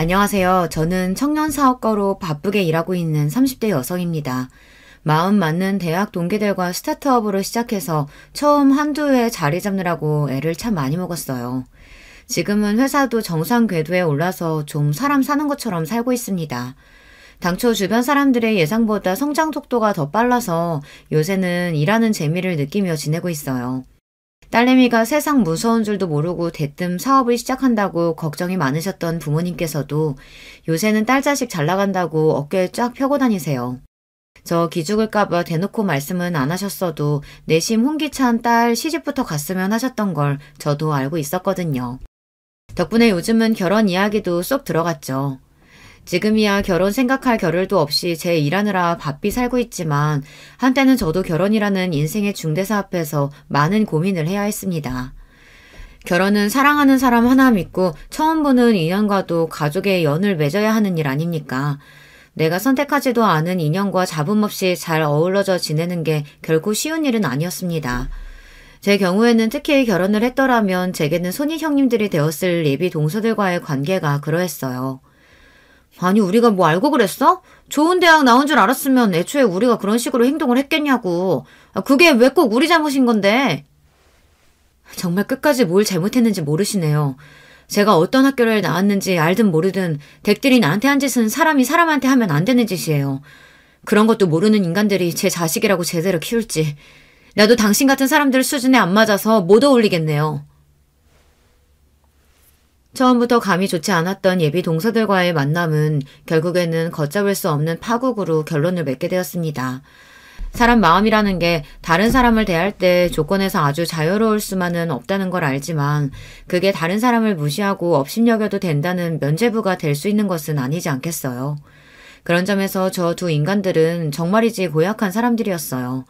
안녕하세요. 저는 청년사업가로 바쁘게 일하고 있는 30대 여성입니다. 마음 맞는 대학 동기들과 스타트업으로 시작해서 처음 한두 해 자리 잡느라고 애를 참 많이 먹었어요. 지금은 회사도 정상 궤도에 올라서 좀 사람 사는 것처럼 살고 있습니다. 당초 주변 사람들의 예상보다 성장 속도가 더 빨라서 요새는 일하는 재미를 느끼며 지내고 있어요. 딸내미가 세상 무서운 줄도 모르고 대뜸 사업을 시작한다고 걱정이 많으셨던 부모님께서도 요새는 딸 자식 잘 나간다고 어깨 쫙 펴고 다니세요. 저 기죽을까봐 대놓고 말씀은 안 하셨어도 내심 혼기찬 딸 시집부터 갔으면 하셨던 걸 저도 알고 있었거든요. 덕분에 요즘은 결혼 이야기도 쏙 들어갔죠. 지금이야 결혼 생각할 겨를도 없이 제 일하느라 바삐 살고 있지만 한때는 저도 결혼이라는 인생의 중대사 앞에서 많은 고민을 해야 했습니다. 결혼은 사랑하는 사람 하나 믿고 처음 보는 인연과도 가족의 연을 맺어야 하는 일 아닙니까? 내가 선택하지도 않은 인연과 잡음 없이 잘 어우러져 지내는 게 결코 쉬운 일은 아니었습니다. 제 경우에는 특히 결혼을 했더라면 제게는 손이 형님들이 되었을 예비 동서들과의 관계가 그러했어요. 아니 우리가 뭐 알고 그랬어? 좋은 대학 나온 줄 알았으면 애초에 우리가 그런 식으로 행동을 했겠냐고. 그게 왜 꼭 우리 잘못인 건데? 정말 끝까지 뭘 잘못했는지 모르시네요. 제가 어떤 학교를 나왔는지 알든 모르든 댁들이 나한테 한 짓은 사람이 사람한테 하면 안 되는 짓이에요. 그런 것도 모르는 인간들이 제 자식이라고 제대로 키울지. 나도 당신 같은 사람들 수준에 안 맞아서 못 어울리겠네요. 처음부터 감이 좋지 않았던 예비 동서들과의 만남은 결국에는 걷잡을 수 없는 파국으로 결론을 맺게 되었습니다. 사람 마음이라는 게 다른 사람을 대할 때 조건에서 아주 자유로울 수만은 없다는 걸 알지만 그게 다른 사람을 무시하고 업신여겨도 된다는 면죄부가 될 수 있는 것은 아니지 않겠어요. 그런 점에서 저 두 인간들은 정말이지 고약한 사람들이었어요.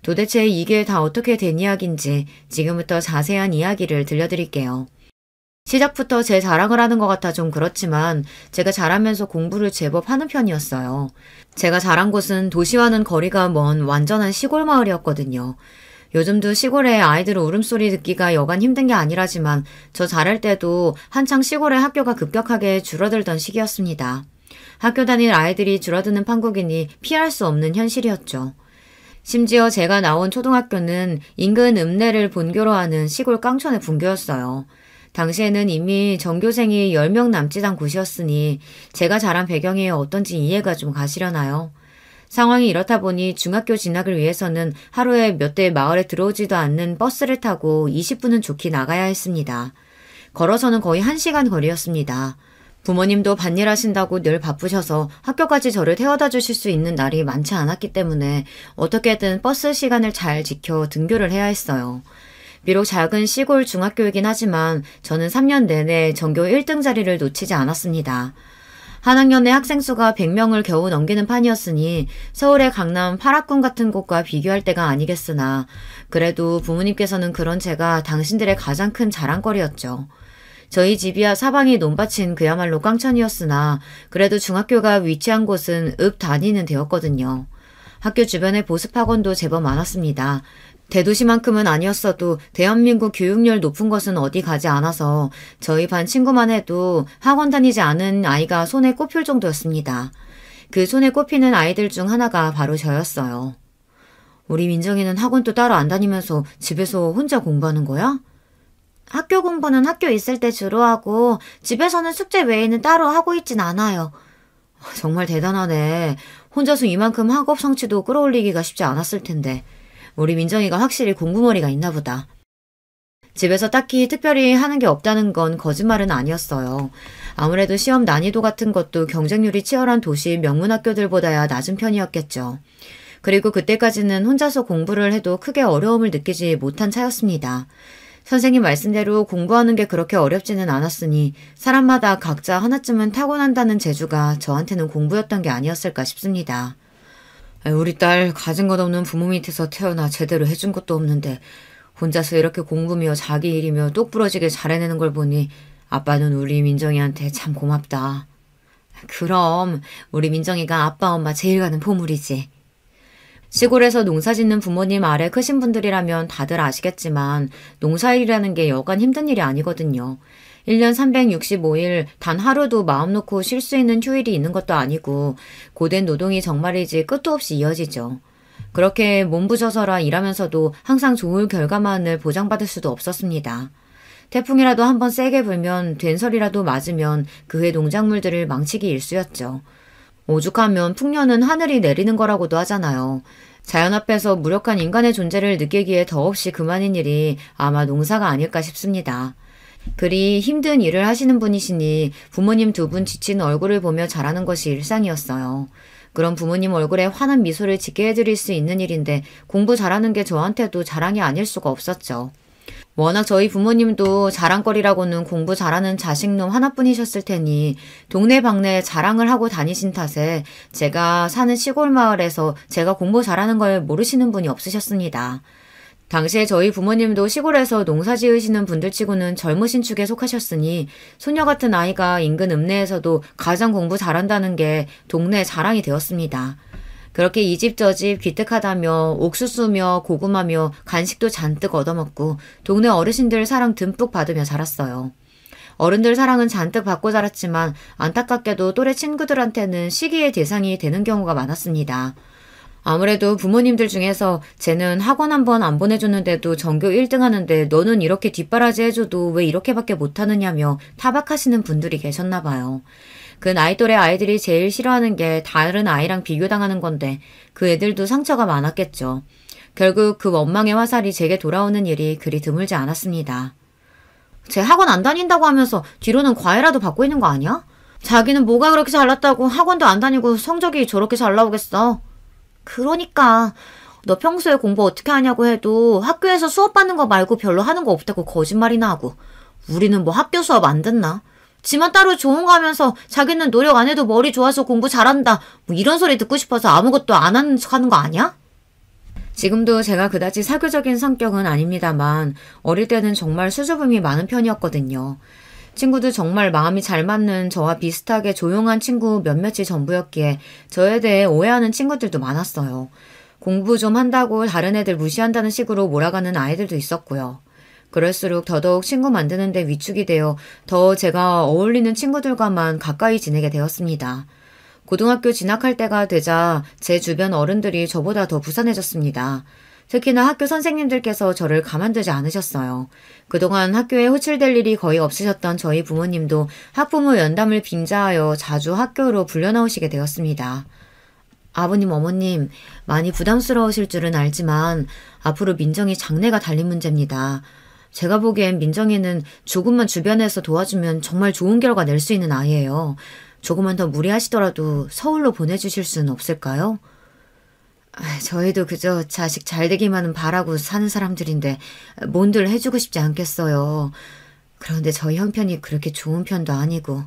도대체 이게 다 어떻게 된 이야기인지 지금부터 자세한 이야기를 들려드릴게요. 시작부터 제 자랑을 하는 것 같아 좀 그렇지만 제가 잘하면서 공부를 제법 하는 편이었어요. 제가 자란 곳은 도시와는 거리가 먼 완전한 시골 마을이었거든요. 요즘도 시골에 아이들 울음소리 듣기가 여간 힘든 게 아니라지만 저 자랄 때도 한창 시골의 학교가 급격하게 줄어들던 시기였습니다. 학교 다닐 아이들이 줄어드는 판국이니 피할 수 없는 현실이었죠. 심지어 제가 나온 초등학교는 인근 읍내를 본교로 하는 시골 깡촌의 분교였어요. 당시에는 이미 전교생이 10명 남짓 한 곳이었으니 제가 자란 배경이 어떤지 이해가 좀 가시려나요? 상황이 이렇다 보니 중학교 진학을 위해서는 하루에 몇 대 마을에 들어오지도 않는 버스를 타고 20분은 좋게 나가야 했습니다. 걸어서는 거의 1시간 거리였습니다. 부모님도 밭일 하신다고 늘 바쁘셔서 학교까지 저를 태워다 주실 수 있는 날이 많지 않았기 때문에 어떻게든 버스 시간을 잘 지켜 등교를 해야 했어요. 비록 작은 시골 중학교이긴 하지만 저는 3년 내내 전교 1등 자리를 놓치지 않았습니다. 한 학년의 학생 수가 100명을 겨우 넘기는 판이었으니 서울의 강남 8학군 같은 곳과 비교할 때가 아니겠으나 그래도 부모님께서는 그런 제가 당신들의 가장 큰 자랑거리였죠. 저희 집이야 사방이 논밭인 그야말로 깡천이었으나 그래도 중학교가 위치한 곳은 읍 단위는 되었거든요. 학교 주변에 보습학원도 제법 많았습니다. 대도시만큼은 아니었어도 대한민국 교육열 높은 것은 어디 가지 않아서 저희 반 친구만 해도 학원 다니지 않은 아이가 손에 꼽힐 정도였습니다. 그 손에 꼽히는 아이들 중 하나가 바로 저였어요. 우리 민정이는 학원도 따로 안 다니면서 집에서 혼자 공부하는 거야? 학교 공부는 학교 있을 때 주로 하고 집에서는 숙제 외에는 따로 하고 있진 않아요. 정말 대단하네. 혼자서 이만큼 학업 성취도 끌어올리기가 쉽지 않았을 텐데. 우리 민정이가 확실히 공부머리가 있나 보다. 집에서 딱히 특별히 하는 게 없다는 건 거짓말은 아니었어요. 아무래도 시험 난이도 같은 것도 경쟁률이 치열한 도시 명문학교들보다야 낮은 편이었겠죠. 그리고 그때까지는 혼자서 공부를 해도 크게 어려움을 느끼지 못한 차였습니다. 선생님 말씀대로 공부하는 게 그렇게 어렵지는 않았으니 사람마다 각자 하나쯤은 타고난다는 재주가 저한테는 공부였던 게 아니었을까 싶습니다. 우리 딸 가진 것 없는 부모 밑에서 태어나 제대로 해준 것도 없는데 혼자서 이렇게 공부며 자기 일이며 똑부러지게 잘해내는 걸 보니 아빠는 우리 민정이한테 참 고맙다. 그럼 우리 민정이가 아빠 엄마 제일 가는 보물이지. 시골에서 농사짓는 부모님 아래 크신 분들이라면 다들 아시겠지만 농사일이라는 게 여간 힘든 일이 아니거든요. 1년 365일 단 하루도 마음 놓고 쉴 수 있는 휴일이 있는 것도 아니고 고된 노동이 정말이지 끝도 없이 이어지죠. 그렇게 몸부셔서라 일하면서도 항상 좋은 결과만을 보장받을 수도 없었습니다. 태풍이라도 한번 세게 불면 된설이라도 맞으면 그해 농작물들을 망치기 일쑤였죠. 오죽하면 풍년은 하늘이 내리는 거라고도 하잖아요. 자연 앞에서 무력한 인간의 존재를 느끼기에 더없이 그만인 일이 아마 농사가 아닐까 싶습니다. 그리 힘든 일을 하시는 분이시니 부모님 두 분 지친 얼굴을 보며 자라는 것이 일상이었어요. 그런 부모님 얼굴에 환한 미소를 짓게 해드릴 수 있는 일인데 공부 잘하는 게 저한테도 자랑이 아닐 수가 없었죠. 워낙 저희 부모님도 자랑거리라고는 공부 잘하는 자식놈 하나뿐이셨을 테니 동네방네 자랑을 하고 다니신 탓에 제가 사는 시골 마을에서 제가 공부 잘하는 걸 모르시는 분이 없으셨습니다. 당시에 저희 부모님도 시골에서 농사 지으시는 분들치고는 젊으신 축에 속하셨으니 소녀 같은 아이가 인근 읍내에서도 가장 공부 잘한다는 게 동네 자랑이 되었습니다. 그렇게 이 집 저 집 기특하다며 옥수수며 고구마며 간식도 잔뜩 얻어먹고 동네 어르신들 사랑 듬뿍 받으며 자랐어요. 어른들 사랑은 잔뜩 받고 자랐지만 안타깝게도 또래 친구들한테는 시기의 대상이 되는 경우가 많았습니다. 아무래도 부모님들 중에서 쟤는 학원 한 번 안 보내줬는데도 전교 1등 하는데 너는 이렇게 뒷바라지 해줘도 왜 이렇게밖에 못하느냐며 타박하시는 분들이 계셨나 봐요. 그 나이 또래 아이들이 제일 싫어하는 게 다른 아이랑 비교당하는 건데 그 애들도 상처가 많았겠죠. 결국 그 원망의 화살이 제게 돌아오는 일이 그리 드물지 않았습니다. 쟤 학원 안 다닌다고 하면서 뒤로는 과외라도 받고 있는 거 아니야? 자기는 뭐가 그렇게 잘났다고 학원도 안 다니고 성적이 저렇게 잘 나오겠어. 그러니까 너 평소에 공부 어떻게 하냐고 해도 학교에서 수업 받는 거 말고 별로 하는 거 없다고 거짓말이나 하고 우리는 뭐 학교 수업 안 듣나? 지만 따로 좋은 거 하면서 자기는 노력 안 해도 머리 좋아서 공부 잘한다 뭐 이런 소리 듣고 싶어서 아무것도 안 하는 척 하는 거 아니야? 지금도 제가 그다지 사교적인 성격은 아닙니다만 어릴 때는 정말 수줍음이 많은 편이었거든요. 친구도 정말 마음이 잘 맞는 저와 비슷하게 조용한 친구 몇몇이 전부였기에 저에 대해 오해하는 친구들도 많았어요. 공부 좀 한다고 다른 애들 무시한다는 식으로 몰아가는 아이들도 있었고요. 그럴수록 더더욱 친구 만드는 데 위축이 되어 더 제가 어울리는 친구들과만 가까이 지내게 되었습니다. 고등학교 진학할 때가 되자 제 주변 어른들이 저보다 더 부산해졌습니다. 특히나 학교 선생님들께서 저를 가만두지 않으셨어요. 그동안 학교에 호출될 일이 거의 없으셨던 저희 부모님도 학부모 연담을 빙자하여 자주 학교로 불려나오시게 되었습니다. 아버님, 어머님, 많이 부담스러우실 줄은 알지만 앞으로 민정이 장래가 달린 문제입니다. 제가 보기엔 민정이는 조금만 주변에서 도와주면 정말 좋은 결과 낼 수 있는 아이예요. 조금만 더 무리하시더라도 서울로 보내주실 수는 없을까요? 저희도 그저 자식 잘 되기만은 바라고 사는 사람들인데 뭔들 해주고 싶지 않겠어요. 그런데 저희 형편이 그렇게 좋은 편도 아니고.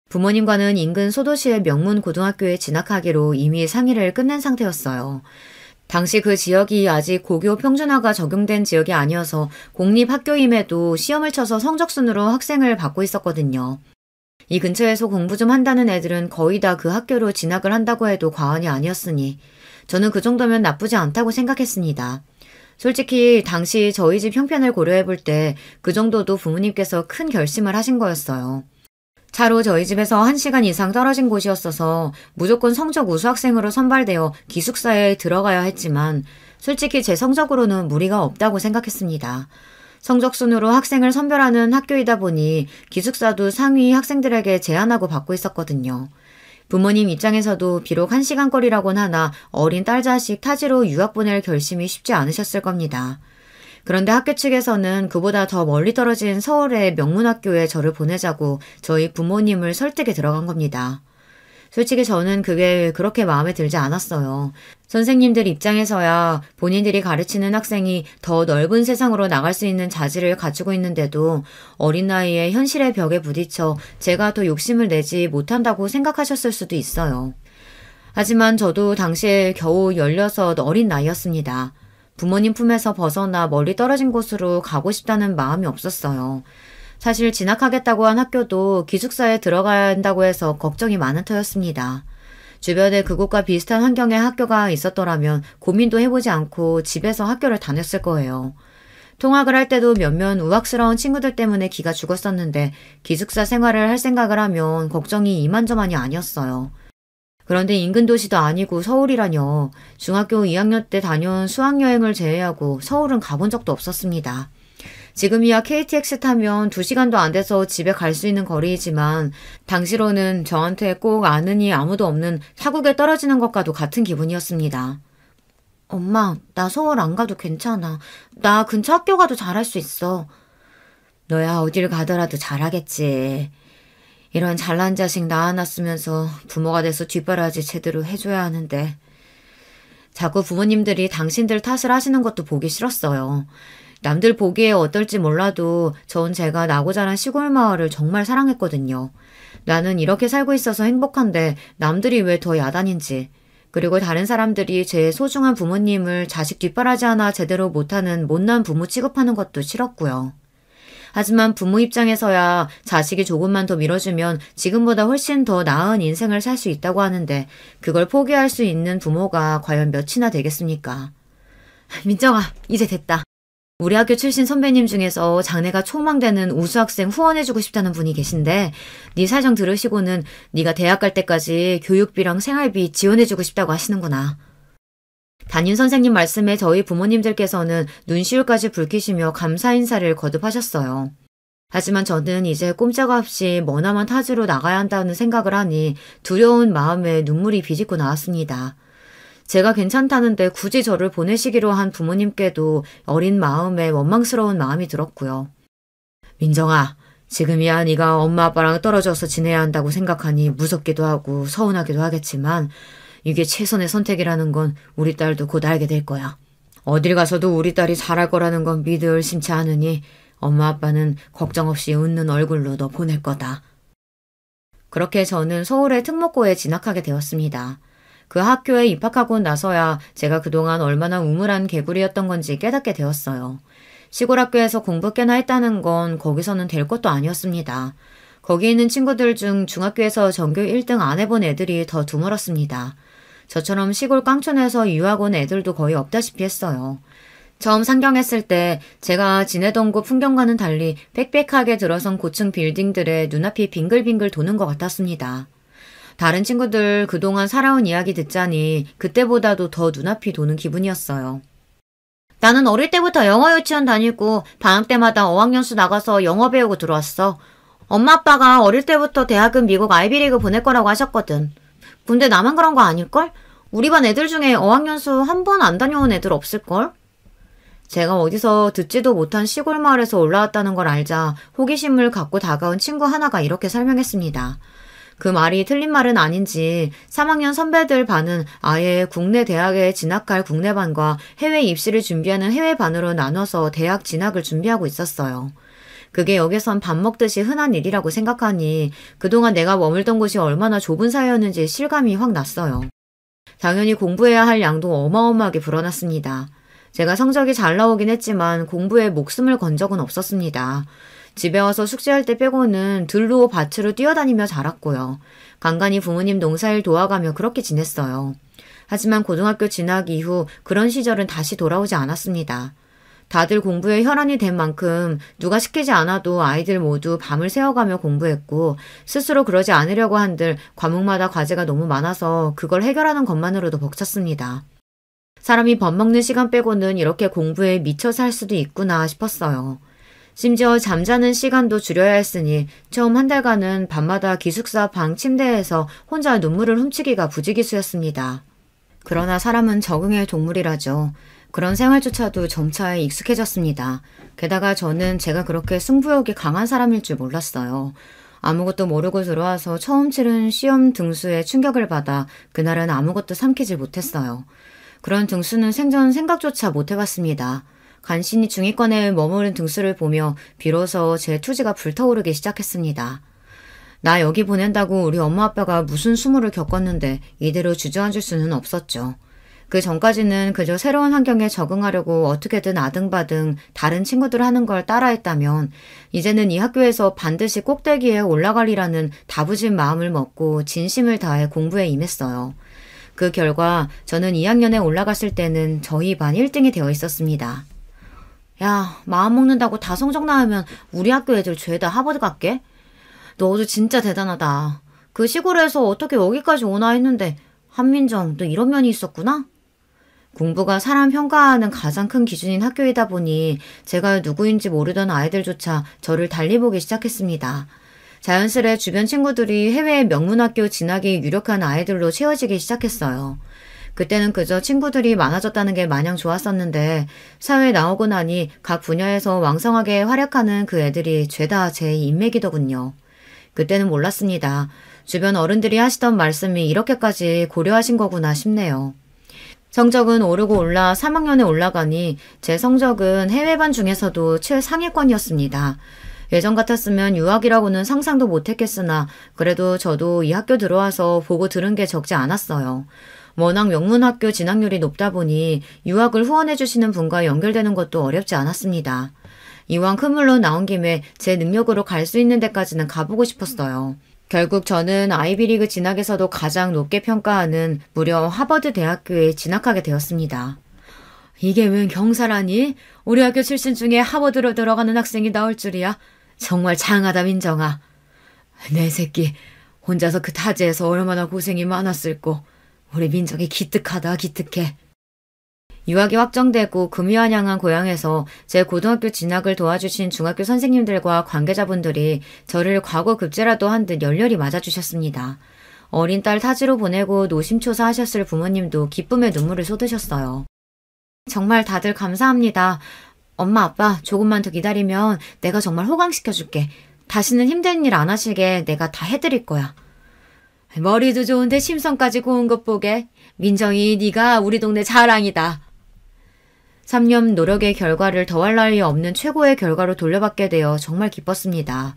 부모님과는 인근 소도시의 명문 고등학교에 진학하기로 이미 상의를 끝낸 상태였어요. 당시 그 지역이 아직 고교 평준화가 적용된 지역이 아니어서 공립학교임에도 시험을 쳐서 성적순으로 학생을 받고 있었거든요. 이 근처에서 공부 좀 한다는 애들은 거의 다 그 학교로 진학을 한다고 해도 과언이 아니었으니 저는 그 정도면 나쁘지 않다고 생각했습니다. 솔직히 당시 저희 집 형편을 고려해 볼 때 그 정도도 부모님께서 큰 결심을 하신 거였어요. 차로 저희 집에서 1시간 이상 떨어진 곳이었어서 무조건 성적 우수 학생으로 선발되어 기숙사에 들어가야 했지만 솔직히 제 성적으로는 무리가 없다고 생각했습니다. 성적 순으로 학생을 선별하는 학교이다 보니 기숙사도 상위 학생들에게 제한하고 받고 있었거든요. 부모님 입장에서도 비록 1시간 거리라곤 하나 어린 딸 자식 타지로 유학 보낼 결심이 쉽지 않으셨을 겁니다. 그런데 학교 측에서는 그보다 더 멀리 떨어진 서울의 명문학교에 저를 보내자고 저희 부모님을 설득에 들어간 겁니다. 솔직히 저는 그게 그렇게 마음에 들지 않았어요. 선생님들 입장에서야 본인들이 가르치는 학생이 더 넓은 세상으로 나갈 수 있는 자질을 갖추고 있는데도 어린 나이에 현실의 벽에 부딪혀 제가 더 욕심을 내지 못한다고 생각하셨을 수도 있어요. 하지만 저도 당시에 겨우 16 어린 나이였습니다. 부모님 품에서 벗어나 멀리 떨어진 곳으로 가고 싶다는 마음이 없었어요. 사실 진학하겠다고 한 학교도 기숙사에 들어가야 한다고 해서 걱정이 많은 터였습니다. 주변에 그곳과 비슷한 환경의 학교가 있었더라면 고민도 해보지 않고 집에서 학교를 다녔을 거예요. 통학을 할 때도 몇몇 우악스러운 친구들 때문에 기가 죽었었는데 기숙사 생활을 할 생각을 하면 걱정이 이만저만이 아니었어요. 그런데 인근 도시도 아니고 서울이라뇨. 중학교 2학년 때 다녀온 수학여행을 제외하고 서울은 가본 적도 없었습니다. 지금이야 KTX 타면 2시간도 안 돼서 집에 갈 수 있는 거리이지만 당시로는 저한테 꼭 아는이 아무도 없는 타국에 떨어지는 것과도 같은 기분이었습니다. 엄마, 나 서울 안 가도 괜찮아. 나 근처 학교 가도 잘할 수 있어. 너야 어딜 가더라도 잘하겠지. 이런 잘난 자식 낳아놨으면서 부모가 돼서 뒷바라지 제대로 해줘야 하는데. 자꾸 부모님들이 당신들 탓을 하시는 것도 보기 싫었어요. 남들 보기에 어떨지 몰라도 전 제가 나고 자란 시골 마을을 정말 사랑했거든요. 나는 이렇게 살고 있어서 행복한데 남들이 왜 더 야단인지. 그리고 다른 사람들이 제 소중한 부모님을 자식 뒷바라지 하나 제대로 못하는 못난 부모 취급하는 것도 싫었고요. 하지만 부모 입장에서야 자식이 조금만 더 밀어주면 지금보다 훨씬 더 나은 인생을 살 수 있다고 하는데 그걸 포기할 수 있는 부모가 과연 몇이나 되겠습니까? 민정아, 이제 됐다. 우리 학교 출신 선배님 중에서 장래가 촉망되는 우수학생 후원해주고 싶다는 분이 계신데 네 사정 들으시고는 네가 대학 갈 때까지 교육비랑 생활비 지원해주고 싶다고 하시는구나. 담임 선생님 말씀에 저희 부모님들께서는 눈시울까지 붉히시며 감사 인사를 거듭하셨어요. 하지만 저는 이제 꼼짝 없이 머나먼 타지로 나가야 한다는 생각을 하니 두려운 마음에 눈물이 비집고 나왔습니다. 제가 괜찮다는데 굳이 저를 보내시기로 한 부모님께도 어린 마음에 원망스러운 마음이 들었고요. 민정아, 지금이야 네가 엄마 아빠랑 떨어져서 지내야 한다고 생각하니 무섭기도 하고 서운하기도 하겠지만 이게 최선의 선택이라는 건 우리 딸도 곧 알게 될 거야. 어딜 가서도 우리 딸이 잘할 거라는 건 믿을 의심치 않으니 엄마 아빠는 걱정 없이 웃는 얼굴로 너 보낼 거다. 그렇게 저는 서울의 특목고에 진학하게 되었습니다. 그 학교에 입학하고 나서야 제가 그동안 얼마나 우물한 개구리였던 건지 깨닫게 되었어요. 시골 학교에서 공부 꽤나 했다는 건 거기서는 될 것도 아니었습니다. 거기 있는 친구들 중 중학교에서 전교 1등 안 해본 애들이 더 드물었습니다. 저처럼 시골 깡촌에서 유학 온 애들도 거의 없다시피 했어요. 처음 상경했을 때 제가 지내던 곳 풍경과는 달리 빽빽하게 들어선 고층 빌딩들의 눈앞이 빙글빙글 도는 것 같았습니다. 다른 친구들 그동안 살아온 이야기 듣자니 그때보다도 더 눈앞이 도는 기분이었어요. 나는 어릴 때부터 영어 유치원 다니고 방학 때마다 어학연수 나가서 영어 배우고 들어왔어. 엄마 아빠가 어릴 때부터 대학은 미국 아이비리그 보낼 거라고 하셨거든. 근데 나만 그런 거 아닐걸? 우리 반 애들 중에 어학연수 한 번 안 다녀온 애들 없을걸? 제가 어디서 듣지도 못한 시골 마을에서 올라왔다는 걸 알자 호기심을 갖고 다가온 친구 하나가 이렇게 설명했습니다. 그 말이 틀린 말은 아닌지 3학년 선배들 반은 아예 국내 대학에 진학할 국내반과 해외 입시를 준비하는 해외반으로 나눠서 대학 진학을 준비하고 있었어요. 그게 여기선 밥 먹듯이 흔한 일이라고 생각하니 그동안 내가 머물던 곳이 얼마나 좁은 사이였는지 실감이 확 났어요. 당연히 공부해야 할 양도 어마어마하게 불어났습니다. 제가 성적이 잘 나오긴 했지만 공부에 목숨을 건 적은 없었습니다. 집에 와서 숙제할 때 빼고는 들로 밭으로 뛰어다니며 자랐고요. 간간히 부모님 농사일 도와가며 그렇게 지냈어요. 하지만 고등학교 진학 이후 그런 시절은 다시 돌아오지 않았습니다. 다들 공부에 혈안이 된 만큼 누가 시키지 않아도 아이들 모두 밤을 새워가며 공부했고 스스로 그러지 않으려고 한들 과목마다 과제가 너무 많아서 그걸 해결하는 것만으로도 벅찼습니다. 사람이 밥 먹는 시간 빼고는 이렇게 공부에 미쳐 살 수도 있구나 싶었어요. 심지어 잠자는 시간도 줄여야 했으니 처음 한 달간은 밤마다 기숙사 방 침대에서 혼자 눈물을 훔치기가 부지기수였습니다. 그러나 사람은 적응의 동물이라죠. 그런 생활조차도 점차 익숙해졌습니다. 게다가 저는 제가 그렇게 승부욕이 강한 사람일 줄 몰랐어요. 아무것도 모르고 들어와서 처음 치른 시험 등수에 충격을 받아 그날은 아무것도 삼키질 못했어요. 그런 등수는 생전 생각조차 못 해봤습니다. 간신히 중위권에 머무른 등수를 보며 비로소 제 투지가 불타오르기 시작했습니다. 나 여기 보낸다고 우리 엄마 아빠가 무슨 수모를 겪었는데 이대로 주저앉을 수는 없었죠. 그 전까지는 그저 새로운 환경에 적응하려고 어떻게든 아등바등 다른 친구들 하는 걸 따라했다면 이제는 이 학교에서 반드시 꼭대기에 올라가리라는 다부진 마음을 먹고 진심을 다해 공부에 임했어요. 그 결과 저는 2학년에 올라갔을 때는 저희 반 1등이 되어 있었습니다. 야, 마음 먹는다고 다 성적 나으면 우리 학교 애들 죄다 하버드 갈게? 너도 진짜 대단하다. 그 시골에서 어떻게 여기까지 오나 했는데 한민정, 너 이런 면이 있었구나? 공부가 사람 평가하는 가장 큰 기준인 학교이다 보니 제가 누구인지 모르던 아이들조차 저를 달리 보기 시작했습니다. 자연스레 주변 친구들이 해외 명문학교 진학이 유력한 아이들로 채워지기 시작했어요. 그때는 그저 친구들이 많아졌다는 게 마냥 좋았었는데 사회에 나오고 나니 각 분야에서 왕성하게 활약하는 그 애들이 죄다 제 인맥이더군요. 그때는 몰랐습니다. 주변 어른들이 하시던 말씀이 이렇게까지 고려하신 거구나 싶네요. 성적은 오르고 올라 3학년에 올라가니 제 성적은 해외반 중에서도 최상위권이었습니다. 예전 같았으면 유학이라고는 상상도 못했겠으나 그래도 저도 이 학교 들어와서 보고 들은 게 적지 않았어요. 워낙 명문학교 진학률이 높다 보니 유학을 후원해 주시는 분과 연결되는 것도 어렵지 않았습니다. 이왕 큰 물로 나온 김에 제 능력으로 갈 수 있는 데까지는 가보고 싶었어요. 결국 저는 아이비리그 진학에서도 가장 높게 평가하는 무려 하버드 대학교에 진학하게 되었습니다. 이게 웬 경사라니? 우리 학교 출신 중에 하버드로 들어가는 학생이 나올 줄이야. 정말 장하다 민정아. 내 새끼 혼자서 그 타지에서 얼마나 고생이 많았을꼬. 우리 민정이 기특하다 기특해. 유학이 확정되고 금유한양한 고향에서 제 고등학교 진학을 도와주신 중학교 선생님들과 관계자분들이 저를 과거 급제라도 한 듯 열렬히 맞아주셨습니다. 어린 딸 타지로 보내고 노심초사하셨을 부모님도 기쁨의 눈물을 쏟으셨어요. 정말 다들 감사합니다. 엄마 아빠 조금만 더 기다리면 내가 정말 호강시켜줄게. 다시는 힘든 일 안 하시게 내가 다 해드릴 거야. 머리도 좋은데 심성까지 고운 것 보게. 민정이 네가 우리 동네 자랑이다. 3년 노력의 결과를 더할 나위 없는 최고의 결과로 돌려받게 되어 정말 기뻤습니다.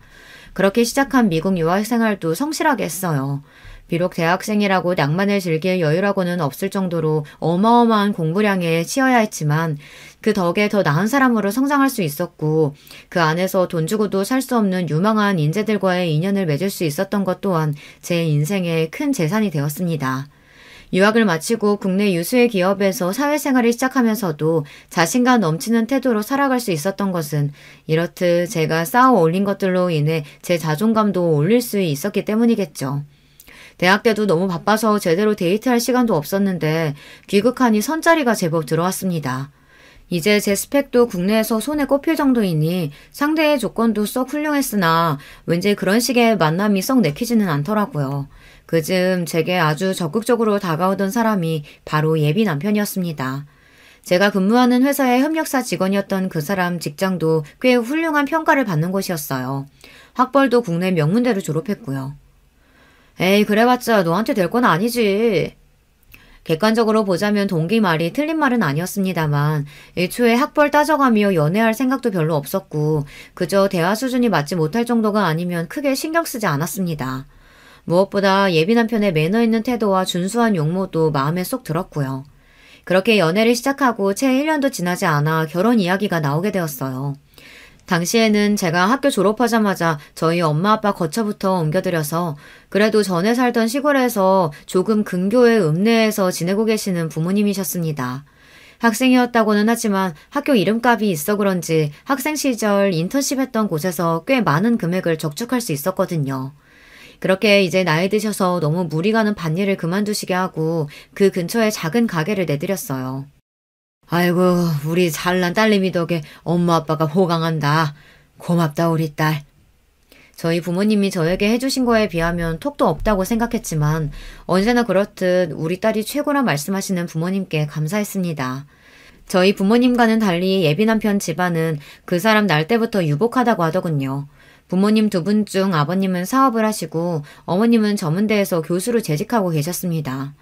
그렇게 시작한 미국 유학 생활도 성실하게 했어요. 비록 대학생이라고 낭만을 즐길 여유라고는 없을 정도로 어마어마한 공부량에 치여야 했지만 그 덕에 더 나은 사람으로 성장할 수 있었고 그 안에서 돈 주고도 살 수 없는 유망한 인재들과의 인연을 맺을 수 있었던 것 또한 제 인생의 큰 재산이 되었습니다. 유학을 마치고 국내 유수의 기업에서 사회생활을 시작하면서도 자신감 넘치는 태도로 살아갈 수 있었던 것은 이렇듯 제가 쌓아 올린 것들로 인해 제 자존감도 올릴 수 있었기 때문이겠죠. 대학 때도 너무 바빠서 제대로 데이트할 시간도 없었는데 귀국하니 선자리가 제법 들어왔습니다. 이제 제 스펙도 국내에서 손에 꼽힐 정도이니 상대의 조건도 썩 훌륭했으나 왠지 그런 식의 만남이 썩 내키지는 않더라고요. 그즈음 제게 아주 적극적으로 다가오던 사람이 바로 예비 남편이었습니다. 제가 근무하는 회사의 협력사 직원이었던 그 사람 직장도 꽤 훌륭한 평가를 받는 곳이었어요. 학벌도 국내 명문대로 졸업했고요. 에이 그래봤자 너한테 될 건 아니지. 객관적으로 보자면 동기 말이 틀린 말은 아니었습니다만 애초에 학벌 따져가며 연애할 생각도 별로 없었고 그저 대화 수준이 맞지 못할 정도가 아니면 크게 신경 쓰지 않았습니다. 무엇보다 예비 남편의 매너 있는 태도와 준수한 용모도 마음에 쏙 들었고요. 그렇게 연애를 시작하고 채 1년도 지나지 않아 결혼 이야기가 나오게 되었어요. 당시에는 제가 학교 졸업하자마자 저희 엄마 아빠 거처부터 옮겨드려서 그래도 전에 살던 시골에서 조금 근교의 읍내에서 지내고 계시는 부모님이셨습니다. 학생이었다고는 하지만 학교 이름값이 있어 그런지 학생 시절 인턴십 했던 곳에서 꽤 많은 금액을 적축할 수 있었거든요. 그렇게 이제 나이 드셔서 너무 무리 가는 밭일을 그만두시게 하고 그 근처에 작은 가게를 내드렸어요. 아이고 우리 잘난 딸내미 덕에 엄마 아빠가 호강한다. 고맙다 우리 딸. 저희 부모님이 저에게 해주신 거에 비하면 톡도 없다고 생각했지만 언제나 그렇듯 우리 딸이 최고라 말씀하시는 부모님께 감사했습니다. 저희 부모님과는 달리 예비 남편 집안은 그 사람 날 때부터 유복하다고 하더군요. 부모님 두 분 중 아버님은 사업을 하시고 어머님은 전문대에서 교수로 재직하고 계셨습니다.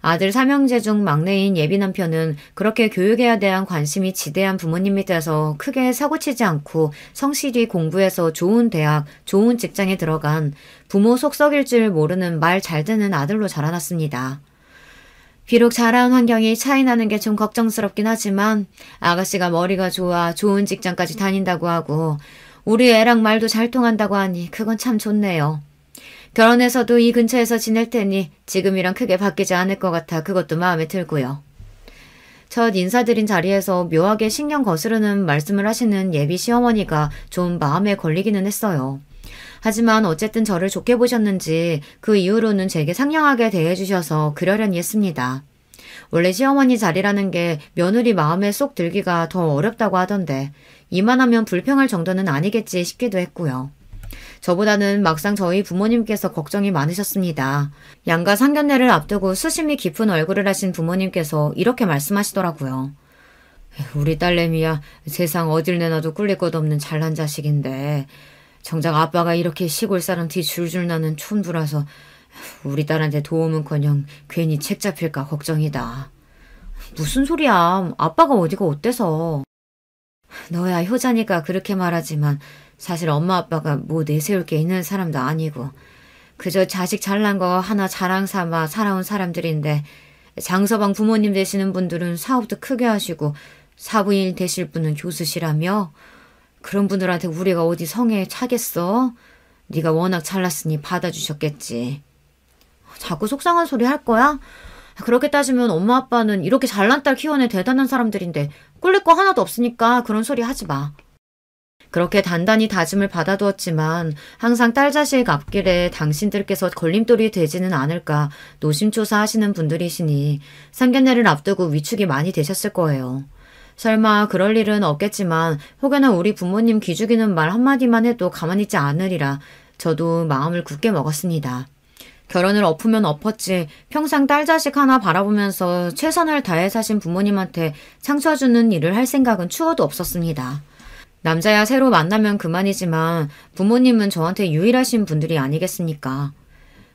아들 삼형제 중 막내인 예비 남편은 그렇게 교육에 대한 관심이 지대한 부모님 밑에서 크게 사고치지 않고 성실히 공부해서 좋은 대학, 좋은 직장에 들어간 부모 속 썩일 줄 모르는 말 잘 듣는 아들로 자라났습니다. 비록 자라온 환경이 차이 나는 게 좀 걱정스럽긴 하지만 아가씨가 머리가 좋아 좋은 직장까지 다닌다고 하고 우리 애랑 말도 잘 통한다고 하니 그건 참 좋네요. 결혼해서도 이 근처에서 지낼 테니 지금이랑 크게 바뀌지 않을 것 같아 그것도 마음에 들고요. 첫 인사드린 자리에서 묘하게 신경 거스르는 말씀을 하시는 예비 시어머니가 좀 마음에 걸리기는 했어요. 하지만 어쨌든 저를 좋게 보셨는지 그 이후로는 제게 상냥하게 대해주셔서 그러려니 했습니다. 원래 시어머니 자리라는 게 며느리 마음에 쏙 들기가 더 어렵다고 하던데 이만하면 불평할 정도는 아니겠지 싶기도 했고요. 저보다는 막상 저희 부모님께서 걱정이 많으셨습니다. 양가 상견례를 앞두고 수심이 깊은 얼굴을 하신 부모님께서 이렇게 말씀하시더라고요. 우리 딸내미야 세상 어딜 내놔도 꿀릴 것 없는 잘난 자식인데 정작 아빠가 이렇게 시골 사람 티 줄줄 나는 촌부라서 우리 딸한테 도움은커녕 괜히 책 잡힐까 걱정이다. 무슨 소리야. 아빠가 어디가 어때서. 너야 효자니까 그렇게 말하지만 사실 엄마 아빠가 뭐 내세울 게 있는 사람도 아니고 그저 자식 잘난 거 하나 자랑 삼아 살아온 사람들인데 장서방 부모님 되시는 분들은 사업도 크게 하시고 사부인 되실 분은 교수시라며 그런 분들한테 우리가 어디 성에 차겠어? 네가 워낙 잘났으니 받아주셨겠지. 자꾸 속상한 소리 할 거야? 그렇게 따지면 엄마 아빠는 이렇게 잘난 딸 키워낸 대단한 사람들인데 꿀릴 거 하나도 없으니까 그런 소리 하지 마. 그렇게 단단히 다짐을 받아두었지만 항상 딸 자식 앞길에 당신들께서 걸림돌이 되지는 않을까 노심초사하시는 분들이시니 상견례를 앞두고 위축이 많이 되셨을 거예요. 설마 그럴 일은 없겠지만 혹여나 우리 부모님 기죽이는 말 한마디만 해도 가만히 있지 않으리라 저도 마음을 굳게 먹었습니다. 결혼을 엎으면 엎었지 평생 딸 자식 하나 바라보면서 최선을 다해 사신 부모님한테 상처 주는 일을 할 생각은 추호도 없었습니다. 남자야 새로 만나면 그만이지만 부모님은 저한테 유일하신 분들이 아니겠습니까?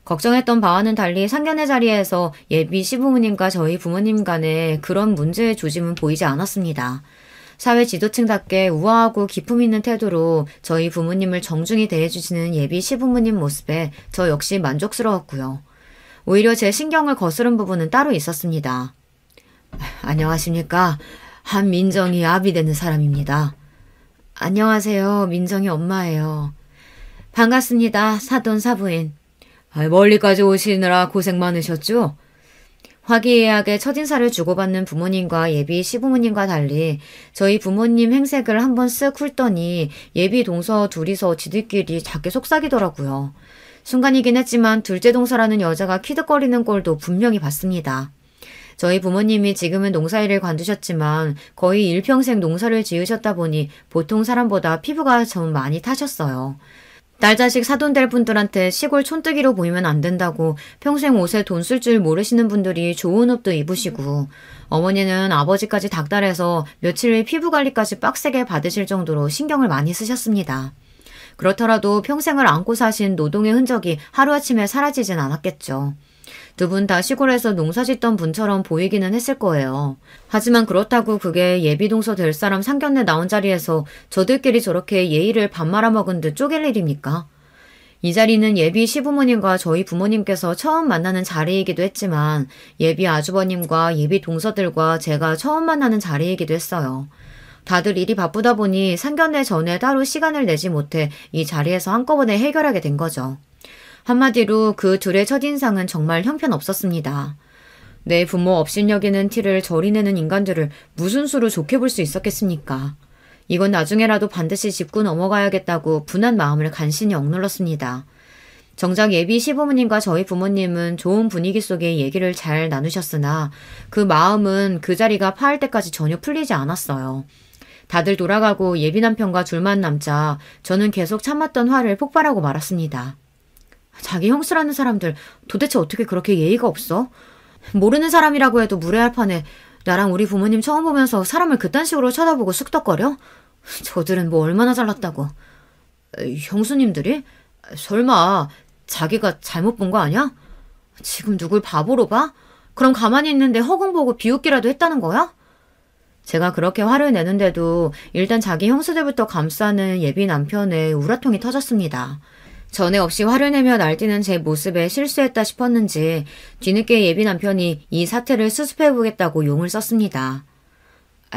걱정했던 바와는 달리 상견례 자리에서 예비 시부모님과 저희 부모님 간에 그런 문제의 조짐은 보이지 않았습니다. 사회 지도층답게 우아하고 기품 있는 태도로 저희 부모님을 정중히 대해주시는 예비 시부모님 모습에 저 역시 만족스러웠고요. 오히려 제 신경을 거스른 부분은 따로 있었습니다. 안녕하십니까. 한민정이 아비 되는 사람입니다. 안녕하세요. 민정이 엄마예요. 반갑습니다. 사돈 사부인. 멀리까지 오시느라 고생 많으셨죠? 화기애애하게 첫인사를 주고받는 부모님과 예비 시부모님과 달리 저희 부모님 행색을 한번 쓱 훑더니 예비 동서 둘이서 지들끼리 작게 속삭이더라고요. 순간이긴 했지만 둘째 동서라는 여자가 키득거리는 꼴도 분명히 봤습니다. 저희 부모님이 지금은 농사일을 관두셨지만 거의 일평생 농사를 지으셨다 보니 보통 사람보다 피부가 좀 많이 타셨어요. 딸 자식 사돈 될 분들한테 시골 촌뜨기로 보이면 안 된다고 평생 옷에 돈 쓸 줄 모르시는 분들이 좋은 옷도 입으시고 어머니는 아버지까지 닥달해서 며칠 피부 관리까지 빡세게 받으실 정도로 신경을 많이 쓰셨습니다. 그렇더라도 평생을 안고 사신 노동의 흔적이 하루아침에 사라지진 않았겠죠. 두 분 다 시골에서 농사짓던 분처럼 보이기는 했을 거예요. 하지만 그렇다고 그게 예비동서 될 사람 상견례 나온 자리에서 저들끼리 저렇게 예의를 밥 말아먹은 듯 쪼갤 일입니까? 이 자리는 예비 시부모님과 저희 부모님께서 처음 만나는 자리이기도 했지만 예비 아주버님과 예비 동서들과 제가 처음 만나는 자리이기도 했어요. 다들 일이 바쁘다 보니 상견례 전에 따로 시간을 내지 못해 이 자리에서 한꺼번에 해결하게 된 거죠. 한마디로 그 둘의 첫인상은 정말 형편없었습니다. 내 부모 업신여기는 티를 저리 내는 인간들을 무슨 수로 좋게 볼 수 있었겠습니까? 이건 나중에라도 반드시 짚고 넘어가야겠다고 분한 마음을 간신히 억눌렀습니다. 정작 예비 시부모님과 저희 부모님은 좋은 분위기 속에 얘기를 잘 나누셨으나 그 마음은 그 자리가 파할 때까지 전혀 풀리지 않았어요. 다들 돌아가고 예비 남편과 둘만 남자 저는 계속 참았던 화를 폭발하고 말았습니다. 자기 형수라는 사람들 도대체 어떻게 그렇게 예의가 없어? 모르는 사람이라고 해도 무례할 판에 나랑 우리 부모님 처음 보면서 사람을 그딴 식으로 쳐다보고 쑥덕거려? 저들은 뭐 얼마나 잘났다고. 형수님들이? 설마 자기가 잘못 본 거 아니야? 지금 누굴 바보로 봐? 그럼 가만히 있는데 허공 보고 비웃기라도 했다는 거야? 제가 그렇게 화를 내는데도 일단 자기 형수들부터 감싸는 예비 남편의 우라통이 터졌습니다. 전에 없이 화를 내며 날뛰는 제 모습에 실수했다 싶었는지 뒤늦게 예비 남편이 이 사태를 수습해보겠다고 용을 썼습니다.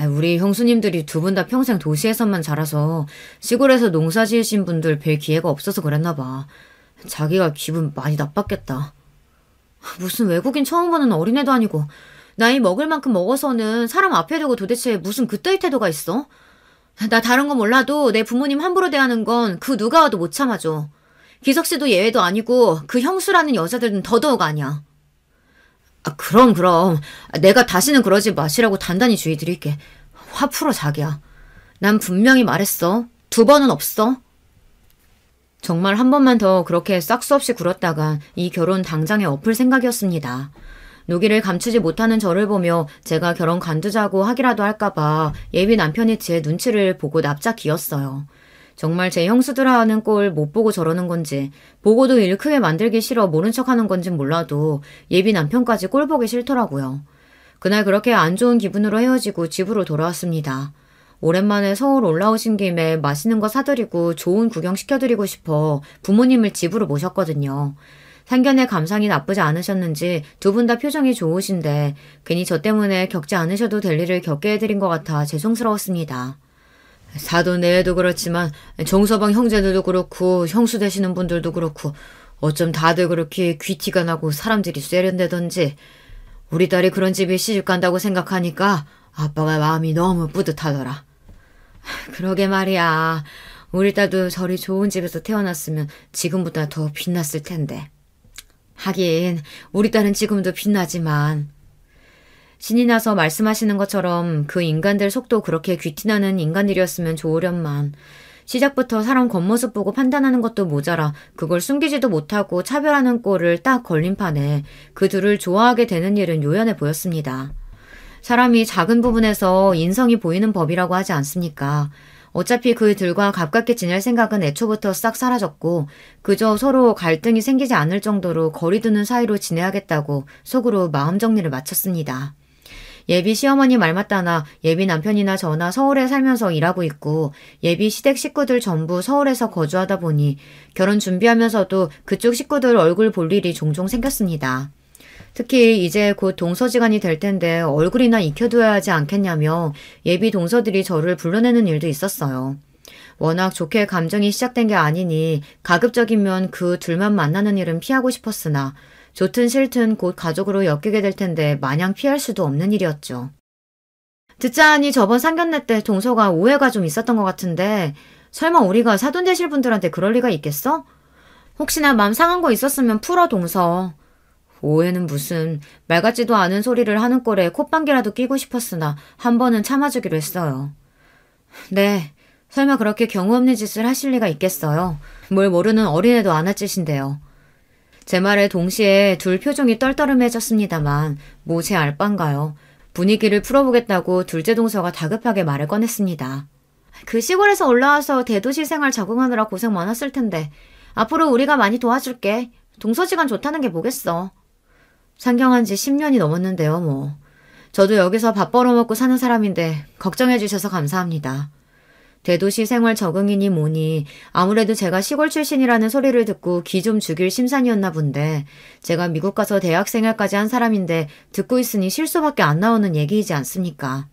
우리 형수님들이 두 분 다 평생 도시에서만 자라서 시골에서 농사 지으신 분들 뵐 기회가 없어서 그랬나 봐. 자기가 기분 많이 나빴겠다. 무슨 외국인 처음 보는 어린애도 아니고 나이 먹을 만큼 먹어서는 사람 앞에 두고 도대체 무슨 그따위 태도가 있어? 나 다른 거 몰라도 내 부모님 함부로 대하는 건 그 누가 와도 못 참아줘. 기석 씨도 예외도 아니고 그 형수라는 여자들은 더더욱 아니야. 그럼. 내가 다시는 그러지 마시라고 단단히 주의 드릴게. 화 풀어 자기야. 난 분명히 말했어. 2번은 없어. 정말 한 번만 더 그렇게 싹수 없이 굴었다간 이 결혼 당장에 엎을 생각이었습니다. 노기를 감추지 못하는 저를 보며 제가 결혼 관두자고 하기라도 할까봐 예비 남편이 제 눈치를 보고 납작 기었어요. 정말 제 형수들하는 꼴 못 보고 저러는 건지, 보고도 일 크게 만들기 싫어 모른 척하는 건진 몰라도 예비 남편까지 꼴 보기 싫더라고요. 그날 그렇게 안 좋은 기분으로 헤어지고 집으로 돌아왔습니다. 오랜만에 서울 올라오신 김에 맛있는 거 사드리고 좋은 구경 시켜드리고 싶어 부모님을 집으로 모셨거든요. 상견례 감상이 나쁘지 않으셨는지 2분 다 표정이 좋으신데 괜히 저 때문에 겪지 않으셔도 될 일을 겪게 해드린 것 같아 죄송스러웠습니다. 사돈 내외도 그렇지만 정서방 형제들도 그렇고 형수 되시는 분들도 그렇고 어쩜 다들 그렇게 귀티가 나고 사람들이 세련되던지 우리 딸이 그런 집에 시집 간다고 생각하니까 아빠가 마음이 너무 뿌듯하더라. 그러게 말이야. 우리 딸도 저리 좋은 집에서 태어났으면 지금보다 더 빛났을 텐데. 하긴 우리 딸은 지금도 빛나지만 신이 나서 말씀하시는 것처럼 그 인간들 속도 그렇게 귀티나는 인간들이었으면 좋으련만 시작부터 사람 겉모습 보고 판단하는 것도 모자라 그걸 숨기지도 못하고 차별하는 꼴을 딱 걸린 판에 그 둘을 좋아하게 되는 일은 요연해 보였습니다. 사람이 작은 부분에서 인성이 보이는 법이라고 하지 않습니까? 어차피 그들과 가깝게 지낼 생각은 애초부터 싹 사라졌고 그저 서로 갈등이 생기지 않을 정도로 거리두는 사이로 지내야겠다고 속으로 마음 정리를 마쳤습니다. 예비 시어머니 말 맞다나 예비 남편이나 저나 서울에 살면서 일하고 있고 예비 시댁 식구들 전부 서울에서 거주하다 보니 결혼 준비하면서도 그쪽 식구들 얼굴 볼 일이 종종 생겼습니다. 특히 이제 곧 동서지간이 될 텐데 얼굴이나 익혀둬야 하지 않겠냐며 예비 동서들이 저를 불러내는 일도 있었어요. 워낙 좋게 감정이 시작된 게 아니니 가급적이면 그 둘만 만나는 일은 피하고 싶었으나 좋든 싫든 곧 가족으로 엮이게 될 텐데 마냥 피할 수도 없는 일이었죠. 듣자 하니 저번 상견례 때 동서가 오해가 좀 있었던 것 같은데 설마 우리가 사돈 되실 분들한테 그럴 리가 있겠어? 혹시나 마음 상한 거 있었으면 풀어 동서. 오해는 무슨 말 같지도 않은 소리를 하는 꼴에 콧방귀라도 끼고 싶었으나 한 번은 참아주기로 했어요. 네, 설마 그렇게 경우 없는 짓을 하실 리가 있겠어요. 뭘 모르는 어린애도 안 할 짓인데요. 제 말에 동시에 둘 표정이 떨떠름해졌습니다만 뭐 제 알바인가요. 분위기를 풀어보겠다고 둘째 동서가 다급하게 말을 꺼냈습니다. 그 시골에서 올라와서 대도시 생활 적응하느라 고생 많았을 텐데 앞으로 우리가 많이 도와줄게. 동서지간 좋다는 게 뭐겠어. 상경한 지 10년이 넘었는데요, 뭐. 저도 여기서 밥 벌어먹고 사는 사람인데 걱정해 주셔서 감사합니다. 대도시 생활 적응이니 뭐니 아무래도 제가 시골 출신이라는 소리를 듣고 기 좀 죽일 심산이었나 본데 제가 미국 가서 대학 생활까지 한 사람인데 듣고 있으니 실수밖에 안 나오는 얘기이지 않습니까?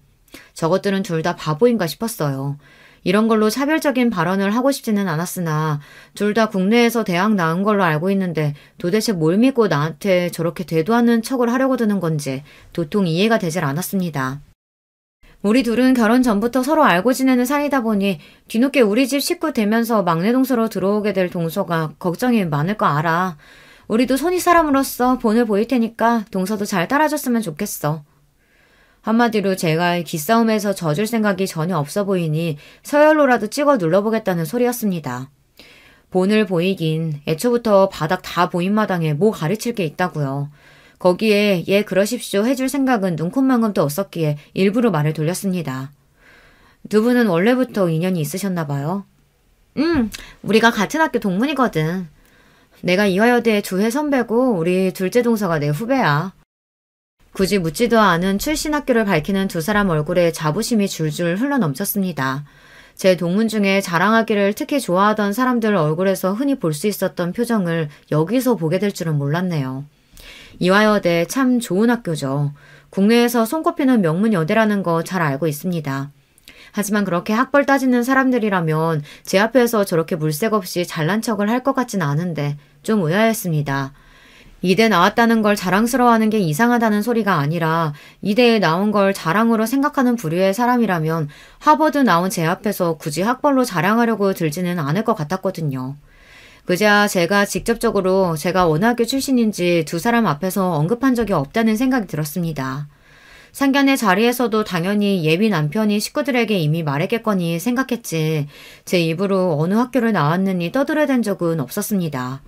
저것들은 둘 다 바보인가 싶었어요. 이런 걸로 차별적인 발언을 하고 싶지는 않았으나 둘 다 국내에서 대학 나온 걸로 알고 있는데 도대체 뭘 믿고 나한테 저렇게 대도하는 척을 하려고 드는 건지 도통 이해가 되질 않았습니다. 우리 둘은 결혼 전부터 서로 알고 지내는 사이다 보니 뒤늦게 우리 집 식구 되면서 막내 동서로 들어오게 될 동서가 걱정이 많을 거 알아. 우리도 손이 사람으로서 본을 보일 테니까 동서도 잘 따라줬으면 좋겠어. 한마디로 제가 기싸움에서 져줄 생각이 전혀 없어 보이니 서열로라도 찍어 눌러보겠다는 소리였습니다. 본을 보이긴 애초부터 바닥 다 보인 마당에 뭐 가르칠 게 있다고요. 거기에 예 그러십시오 해줄 생각은 눈콧만큼도 없었기에 일부러 말을 돌렸습니다. 두 분은 원래부터 인연이 있으셨나 봐요. 우리가 같은 학교 동문이거든. 내가 이화여대 2회 선배고 우리 둘째 동서가 내 후배야. 굳이 묻지도 않은 출신 학교를 밝히는 두 사람 얼굴에 자부심이 줄줄 흘러넘쳤습니다. 제 동문 중에 자랑하기를 특히 좋아하던 사람들 얼굴에서 흔히 볼 수 있었던 표정을 여기서 보게 될 줄은 몰랐네요. 이화여대 참 좋은 학교죠. 국내에서 손꼽히는 명문 여대라는 거 잘 알고 있습니다. 하지만 그렇게 학벌 따지는 사람들이라면 제 앞에서 저렇게 물색 없이 잘난 척을 할 것 같진 않은데 좀 의아했습니다. 이대 나왔다는 걸 자랑스러워하는 게 이상하다는 소리가 아니라 이대에 나온 걸 자랑으로 생각하는 부류의 사람이라면 하버드 나온 제 앞에서 굳이 학벌로 자랑하려고 들지는 않을 것 같았거든요. 그자 제가 직접적으로 제가 어느 학교 출신인지 두 사람 앞에서 언급한 적이 없다는 생각이 들었습니다. 상견례 자리에서도 당연히 예비 남편이 식구들에게 이미 말했겠거니 생각했지 제 입으로 어느 학교를 나왔느니 떠들어댄 적은 없었습니다.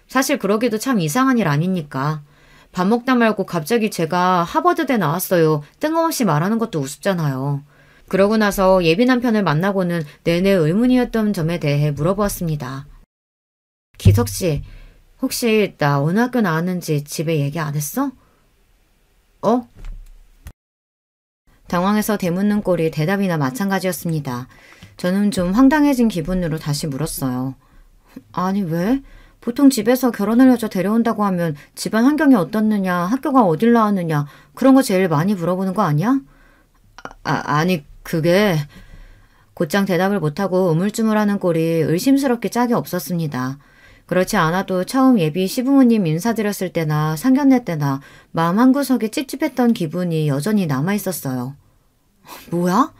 사실 그러기도 참 이상한 일 아닙니까? 밥 먹다 말고 갑자기 제가 하버드대 나왔어요. 뜬금없이 말하는 것도 우습잖아요. 그러고 나서 예비 남편을 만나고는 내내 의문이었던 점에 대해 물어보았습니다. 기석 씨, 혹시 나 어느 학교 나왔는지 집에 얘기 안 했어? 어? 당황해서 되묻는 꼴이 대답이나 마찬가지였습니다. 저는 좀 황당해진 기분으로 다시 물었어요. 아니 왜? 보통 집에서 결혼할 여자 데려온다고 하면 집안 환경이 어떻느냐, 학교가 어딜 나왔느냐 그런 거 제일 많이 물어보는 거 아니야? 아니 그게... 곧장 대답을 못하고 우물쭈물하는 꼴이 의심스럽게 짝이 없었습니다. 그렇지 않아도 처음 예비 시부모님 인사드렸을 때나 상견례 때나 마음 한구석에 찝찝했던 기분이 여전히 남아있었어요. 뭐야?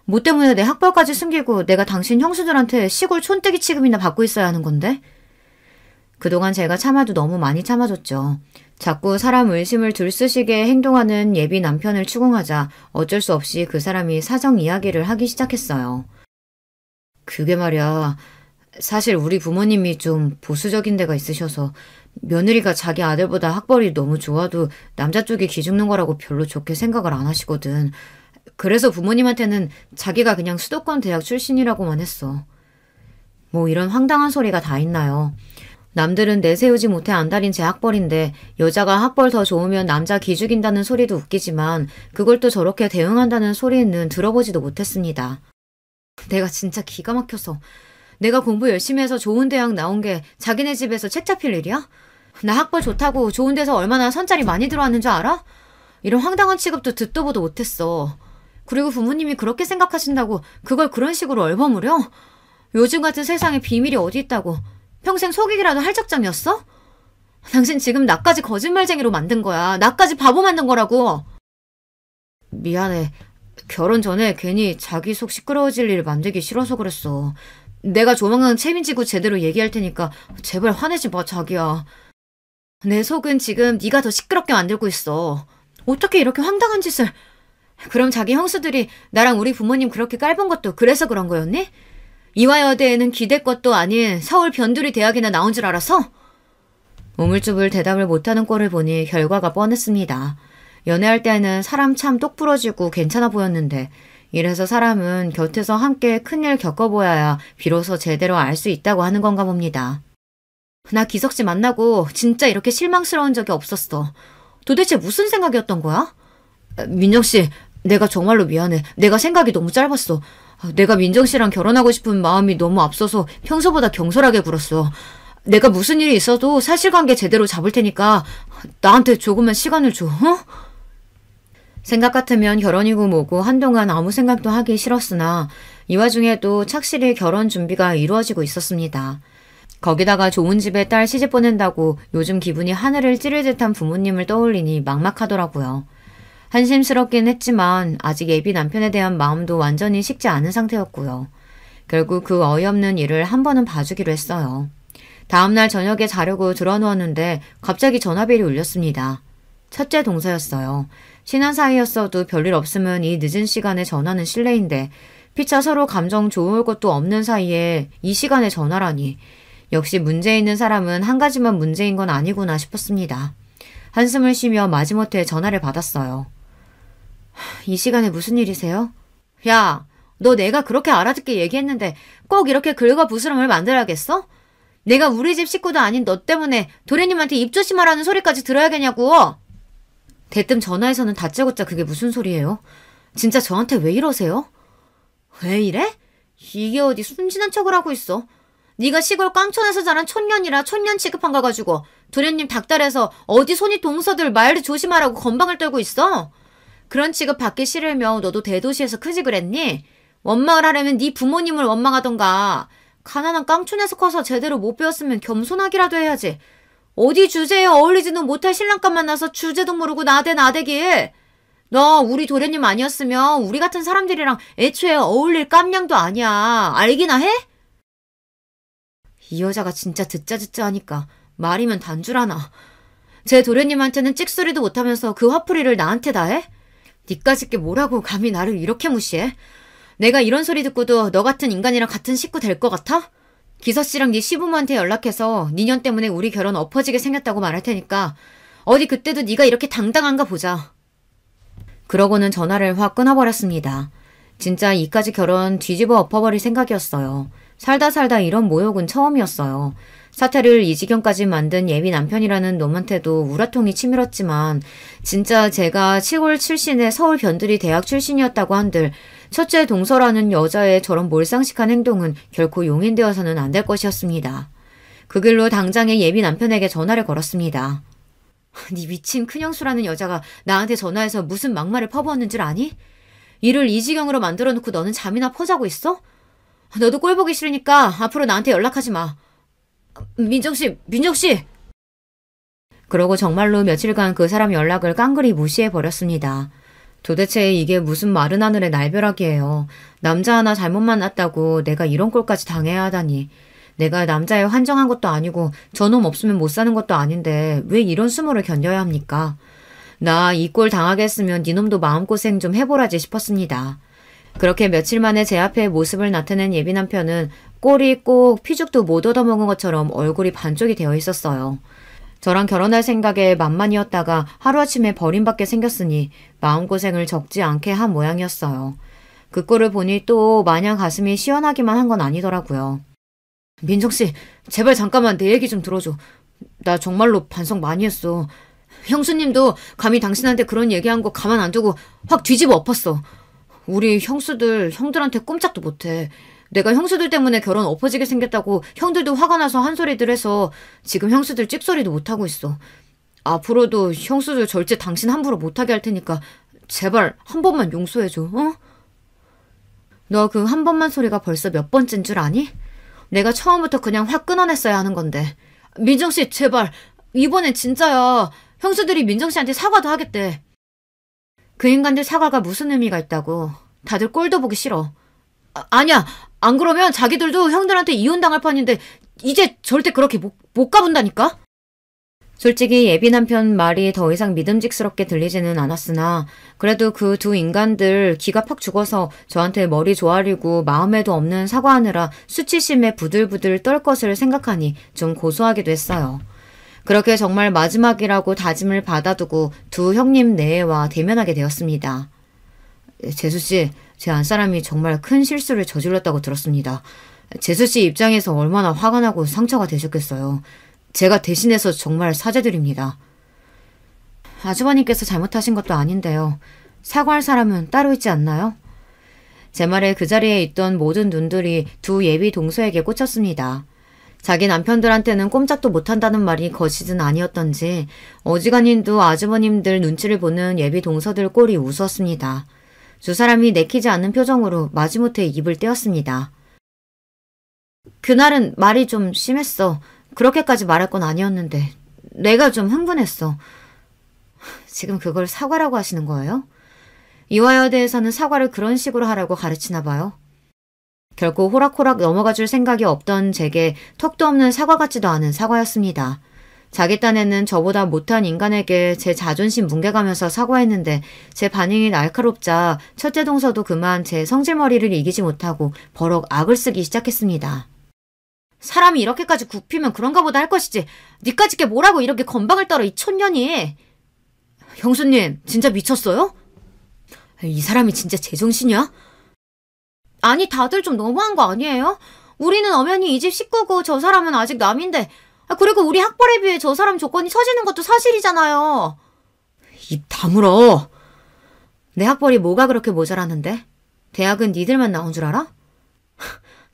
뭐 때문에 내 학벌까지 숨기고 내가 당신 형수들한테 시골 촌뜨기 취급이나 받고 있어야 하는 건데? 그동안 제가 참아도 너무 많이 참아줬죠. 자꾸 사람 의심을 들쑤시게 행동하는 예비 남편을 추궁하자 어쩔 수 없이 그 사람이 사정 이야기를 하기 시작했어요. 그게 말이야. 사실 우리 부모님이 좀 보수적인 데가 있으셔서 며느리가 자기 아들보다 학벌이 너무 좋아도 남자 쪽이 기죽는 거라고 별로 좋게 생각을 안 하시거든. 그래서 부모님한테는 자기가 그냥 수도권 대학 출신이라고만 했어. 뭐 이런 황당한 소리가 다 있나요? 남들은 내세우지 못해 안달인 제 학벌인데 여자가 학벌 더 좋으면 남자 기죽인다는 소리도 웃기지만 그걸 또 저렇게 대응한다는 소리는 들어보지도 못했습니다. 내가 진짜 기가 막혀서 내가 공부 열심히 해서 좋은 대학 나온 게 자기네 집에서 책 잡힐 일이야? 나 학벌 좋다고 좋은 데서 얼마나 선짜리 많이 들어왔는 줄 알아? 이런 황당한 취급도 듣도 보도 못했어. 그리고 부모님이 그렇게 생각하신다고 그걸 그런 식으로 얼버무려? 요즘 같은 세상에 비밀이 어디 있다고. 평생 속이기라도 할 작정이었어? 당신 지금 나까지 거짓말쟁이로 만든 거야. 나까지 바보 만든 거라고. 미안해. 결혼 전에 괜히 자기 속 시끄러워질 일을 만들기 싫어서 그랬어. 내가 조만간 책임지고 제대로 얘기할 테니까 제발 화내지 마, 자기야. 내 속은 지금 네가 더 시끄럽게 만들고 있어. 어떻게 이렇게 황당한 짓을... 그럼 자기 형수들이 나랑 우리 부모님 그렇게 깔본 것도 그래서 그런 거였니? 이화여대에는 기대것도 아닌 서울 변두리 대학이나 나온 줄 알아서? 우물쭈물 대답을 못하는 꼴을 보니 결과가 뻔했습니다. 연애할 때는 사람 참 똑부러지고 괜찮아 보였는데 이래서 사람은 곁에서 함께 큰일 겪어보아야 비로소 제대로 알 수 있다고 하는 건가 봅니다. 나 기석씨 만나고 진짜 이렇게 실망스러운 적이 없었어. 도대체 무슨 생각이었던 거야? 민정씨, 내가 정말로 미안해. 내가 생각이 너무 짧았어. 내가 민정씨랑 결혼하고 싶은 마음이 너무 앞서서 평소보다 경솔하게 굴었어. 내가 무슨 일이 있어도 사실관계 제대로 잡을 테니까 나한테 조금만 시간을 줘, 어? 생각 같으면 결혼이고 뭐고 한동안 아무 생각도 하기 싫었으나 이 와중에도 착실히 결혼 준비가 이루어지고 있었습니다. 거기다가 좋은 집에 딸 시집 보낸다고 요즘 기분이 하늘을 찌를 듯한 부모님을 떠올리니 막막하더라고요. 한심스럽긴 했지만 아직 예비 남편에 대한 마음도 완전히 식지 않은 상태였고요. 결국 그 어이없는 일을 한 번은 봐주기로 했어요. 다음날 저녁에 자려고 들어누웠는데 갑자기 전화벨이 울렸습니다. 첫째 동서였어요. 친한 사이였어도 별일 없으면 이 늦은 시간에 전화는 실례인데 피차 서로 감정 좋을 것도 없는 사이에 이 시간에 전화라니. 역시 문제 있는 사람은 한 가지만 문제인 건 아니구나 싶었습니다. 한숨을 쉬며 마지못해 전화를 받았어요. 이 시간에 무슨 일이세요? 야, 너 내가 그렇게 알아듣게 얘기했는데 꼭 이렇게 긁어부스럼을 만들어야겠어? 내가 우리 집 식구도 아닌 너 때문에 도련님한테 입 조심하라는 소리까지 들어야겠냐고. 대뜸 전화에서는 다짜고짜 그게 무슨 소리예요? 진짜 저한테 왜 이러세요? 왜 이래? 이게 어디 순진한 척을 하고 있어. 네가 시골 깡촌에서 자란 촌년이라 촌년 취급한 거 가지고 도련님 닭달에서 어디 손이 동서들 말을 조심하라고 건방을 떨고 있어? 그런 취급 받기 싫으면 너도 대도시에서 크지 그랬니? 원망을 하려면 네 부모님을 원망하던가. 가난한 깡촌에서 커서 제대로 못 배웠으면 겸손하기라도 해야지. 어디 주제에 어울리지도 못할 신랑감 만나서 주제도 모르고 나대 나대기. 너 우리 도련님 아니었으면 우리 같은 사람들이랑 애초에 어울릴 깜냥도 아니야. 알기나 해? 이 여자가 진짜 듣자 하니까 말이면 단줄하나. 제 도련님한테는 찍소리도 못하면서 그 화풀이를 나한테 다 해? 니까짓 게 뭐라고 감히 나를 이렇게 무시해? 내가 이런 소리 듣고도 너 같은 인간이랑 같은 식구 될 것 같아? 기서씨랑 네 시부모한테 연락해서 니년 때문에 우리 결혼 엎어지게 생겼다고 말할 테니까 어디 그때도 네가 이렇게 당당한가 보자. 그러고는 전화를 확 끊어버렸습니다. 진짜 이까지 결혼 뒤집어 엎어버릴 생각이었어요. 살다 이런 모욕은 처음이었어요. 사태를 이 지경까지 만든 예비 남편이라는 놈한테도 우라통이 치밀었지만 진짜 제가 시골 출신의 서울 변두리 대학 출신이었다고 한들 첫째 동서라는 여자의 저런 몰상식한 행동은 결코 용인되어서는 안 될 것이었습니다. 그 길로 당장의 예비 남편에게 전화를 걸었습니다. 네 미친 큰형수라는 여자가 나한테 전화해서 무슨 막말을 퍼부었는 줄 아니? 일을 이 지경으로 만들어놓고 너는 잠이나 퍼자고 있어? 너도 꼴 보기 싫으니까 앞으로 나한테 연락하지 마. 민정씨! 그러고 정말로 며칠간 그 사람 연락을 깡그리 무시해버렸습니다. 도대체 이게 무슨 마른 하늘의 날벼락이에요. 남자 하나 잘못 만났다고 내가 이런 꼴까지 당해야 하다니. 내가 남자에 환정한 것도 아니고 저놈 없으면 못 사는 것도 아닌데 왜 이런 수모를 견뎌야 합니까? 나 이 꼴 당하게 했으면 니놈도 마음고생 좀 해보라지 싶었습니다. 그렇게 며칠 만에 제 앞에 모습을 나타낸 예비 남편은 꼴이 꼭 피죽도 못 얻어먹은 것처럼 얼굴이 반쪽이 되어 있었어요. 저랑 결혼할 생각에 만만이었다가 하루아침에 버림받게 생겼으니 마음고생을 적지 않게 한 모양이었어요. 그 꼴을 보니 또 마냥 가슴이 시원하기만 한 건 아니더라고요. 민정씨, 제발 잠깐만 내 얘기 좀 들어줘. 나 정말로 반성 많이 했어. 형수님도 감히 당신한테 그런 얘기한 거 가만 안 두고 확 뒤집어 엎었어. 우리 형수들 형들한테 꼼짝도 못해. 내가 형수들 때문에 결혼 엎어지게 생겼다고 형들도 화가 나서 한 소리들 해서 지금 형수들 찍소리도 못하고 있어. 앞으로도 형수들 절제 당신 함부로 못하게 할 테니까 제발 한 번만 용서해줘. 어? 너 그 한 번만 소리가 벌써 몇 번째인 줄 아니? 내가 처음부터 그냥 확 끊어냈어야 하는 건데. 민정씨 제발 이번엔 진짜야. 형수들이 민정씨한테 사과도 하겠대. 그 인간들 사과가 무슨 의미가 있다고. 다들 꼴도 보기 싫어. 아니야. 안 그러면 자기들도 형들한테 이혼당할 판인데 이제 절대 그렇게 못 가본다니까? 솔직히 예비 남편 말이 더 이상 믿음직스럽게 들리지는 않았으나 그래도 그 두 인간들 기가 팍 죽어서 저한테 머리 조아리고 마음에도 없는 사과하느라 수치심에 부들부들 떨 것을 생각하니 좀 고소하기도 했어요. 그렇게 정말 마지막이라고 다짐을 받아두고 두 형님 내외와 대면하게 되었습니다. 재수씨, 제 안사람이 정말 큰 실수를 저질렀다고 들었습니다. 재수씨 입장에서 얼마나 화가 나고 상처가 되셨겠어요. 제가 대신해서 정말 사죄드립니다. 아주버님께서 잘못하신 것도 아닌데요. 사과할 사람은 따로 있지 않나요? 제 말에 그 자리에 있던 모든 눈들이 두 예비 동서에게 꽂혔습니다. 자기 남편들한테는 꼼짝도 못한다는 말이 거짓은 아니었던지 어지간힘도 아주버님들 눈치를 보는 예비 동서들 꼴이 우스웠습니다. 두 사람이 내키지 않는 표정으로 마지못해 입을 떼었습니다. 그날은 말이 좀 심했어. 그렇게까지 말할 건 아니었는데 내가 좀 흥분했어. 지금 그걸 사과라고 하시는 거예요? 이화여대에서는 사과를 그런 식으로 하라고 가르치나 봐요. 결코 호락호락 넘어가 줄 생각이 없던 제게 턱도 없는 사과 같지도 않은 사과였습니다. 자기 딴에는 저보다 못한 인간에게 제 자존심 뭉개가면서 사과했는데 제 반응이 날카롭자 첫째 동서도 그만 제 성질머리를 이기지 못하고 버럭 악을 쓰기 시작했습니다. 사람이 이렇게까지 굽히면 그런가 보다 할 것이지. 니까짓 게 뭐라고 이렇게 건방을 떨어 이 촌년이. 형수님 진짜 미쳤어요? 이 사람이 진짜 제정신이야? 아니 다들 좀 너무한 거 아니에요? 우리는 엄연히 이 집 식구고 저 사람은 아직 남인데 그리고 우리 학벌에 비해 저 사람 조건이 처지는 것도 사실이잖아요. 입 다물어. 내 학벌이 뭐가 그렇게 모자라는데? 대학은 니들만 나온 줄 알아?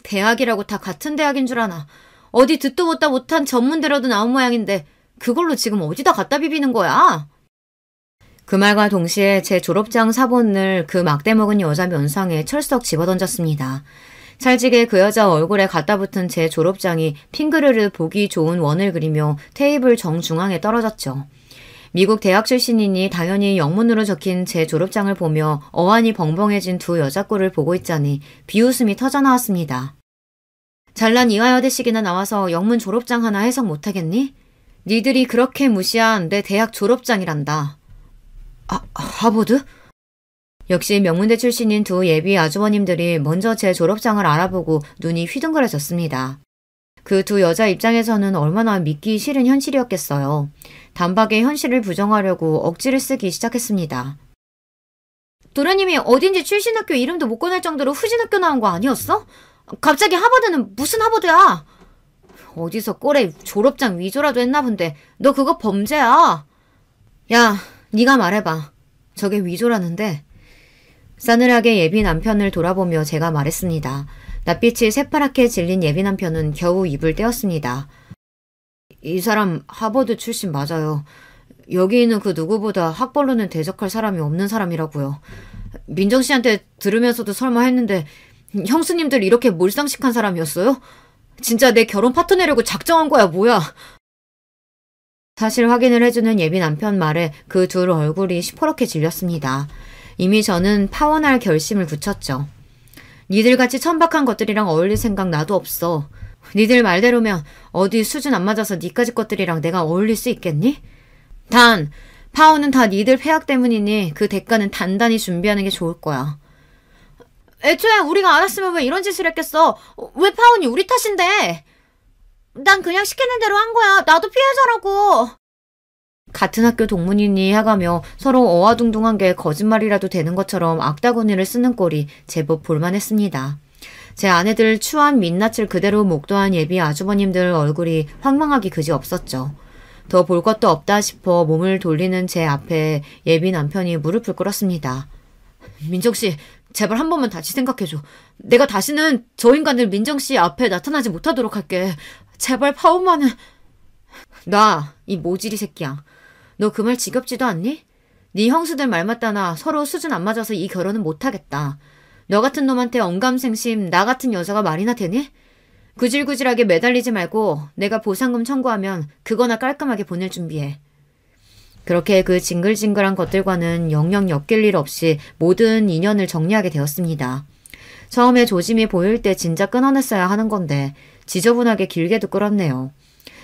대학이라고 다 같은 대학인 줄 아나. 어디 듣도 보다 못한 전문대로도 나온 모양인데 그걸로 지금 어디다 갖다 비비는 거야? 그 말과 동시에 제 졸업장 사본을 그 막대먹은 여자 면상에 철썩 집어던졌습니다. 찰지게 그 여자 얼굴에 갖다 붙은 제 졸업장이 핑그르르 보기 좋은 원을 그리며 테이블 정중앙에 떨어졌죠. 미국 대학 출신이니 당연히 영문으로 적힌 제 졸업장을 보며 어안이 벙벙해진 두 여자 꼴을 보고 있자니 비웃음이 터져나왔습니다. 잘난 이화여대식이나 나와서 영문 졸업장 하나 해석 못하겠니? 니들이 그렇게 무시한 내 대학 졸업장이란다. 하버드? 역시 명문대 출신인 두 예비 아주버님들이 먼저 제 졸업장을 알아보고 눈이 휘둥그레졌습니다. 그 두 여자 입장에서는 얼마나 믿기 싫은 현실이었겠어요. 단박에 현실을 부정하려고 억지를 쓰기 시작했습니다. 도련님이 어딘지 출신 학교 이름도 못 꺼낼 정도로 후진 학교 나온 거 아니었어? 갑자기 하버드는 무슨 하버드야? 어디서 꼴에 졸업장 위조라도 했나 본데 너 그거 범죄야. 야, 네가 말해봐. 저게 위조라는데. 싸늘하게 예비 남편을 돌아보며 제가 말했습니다. 낯빛이 새파랗게 질린 예비 남편은 겨우 입을 떼었습니다. 이 사람 하버드 출신 맞아요. 여기 있는 그 누구보다 학벌로는 대적할 사람이 없는 사람이라고요. 민정 씨한테 들으면서도 설마 했는데 형수님들 이렇게 몰상식한 사람이었어요? 진짜 내 결혼 파토 내려고 작정한 거야 뭐야? 사실 확인을 해주는 예비 남편 말에 그 둘 얼굴이 시퍼렇게 질렸습니다. 이미 저는 파혼할 결심을 굳혔죠. 니들같이 천박한 것들이랑 어울릴 생각 나도 없어. 니들 말대로면 어디 수준 안 맞아서 니까지 것들이랑 내가 어울릴 수 있겠니? 단, 파혼은 다 니들 폐악 때문이니 그 대가는 단단히 준비하는 게 좋을 거야. 애초에 우리가 알았으면 왜 이런 짓을 했겠어? 왜 파혼이 우리 탓인데? 난 그냥 시키는 대로 한 거야. 나도 피해자라고. 같은 학교 동문이니 해가며 서로 어와둥둥한 게 거짓말이라도 되는 것처럼 악다구니를 쓰는 꼴이 제법 볼만했습니다. 제 아내들 추한 민낯을 그대로 목도한 예비 아주버님들 얼굴이 황망하기 그지없었죠. 더 볼 것도 없다 싶어 몸을 돌리는 제 앞에 예비 남편이 무릎을 꿇었습니다. 민정씨, 제발 한 번만 다시 생각해줘. 내가 다시는 저 인간들 민정씨 앞에 나타나지 못하도록 할게. 제발 파혼만은. 나, 이 모질이 새끼야. 너 그 말 지겹지도 않니? 네 형수들 말 맞다나 서로 수준 안 맞아서 이 결혼은 못하겠다. 너 같은 놈한테 언감생심 나 같은 여자가 말이나 되니? 구질구질하게 매달리지 말고 내가 보상금 청구하면 그거나 깔끔하게 보낼 준비해. 그렇게 그 징글징글한 것들과는 영영 엮일 일 없이 모든 인연을 정리하게 되었습니다. 처음에 조짐이 보일 때 진짜 끊어냈어야 하는 건데 지저분하게 길게도 끌었네요.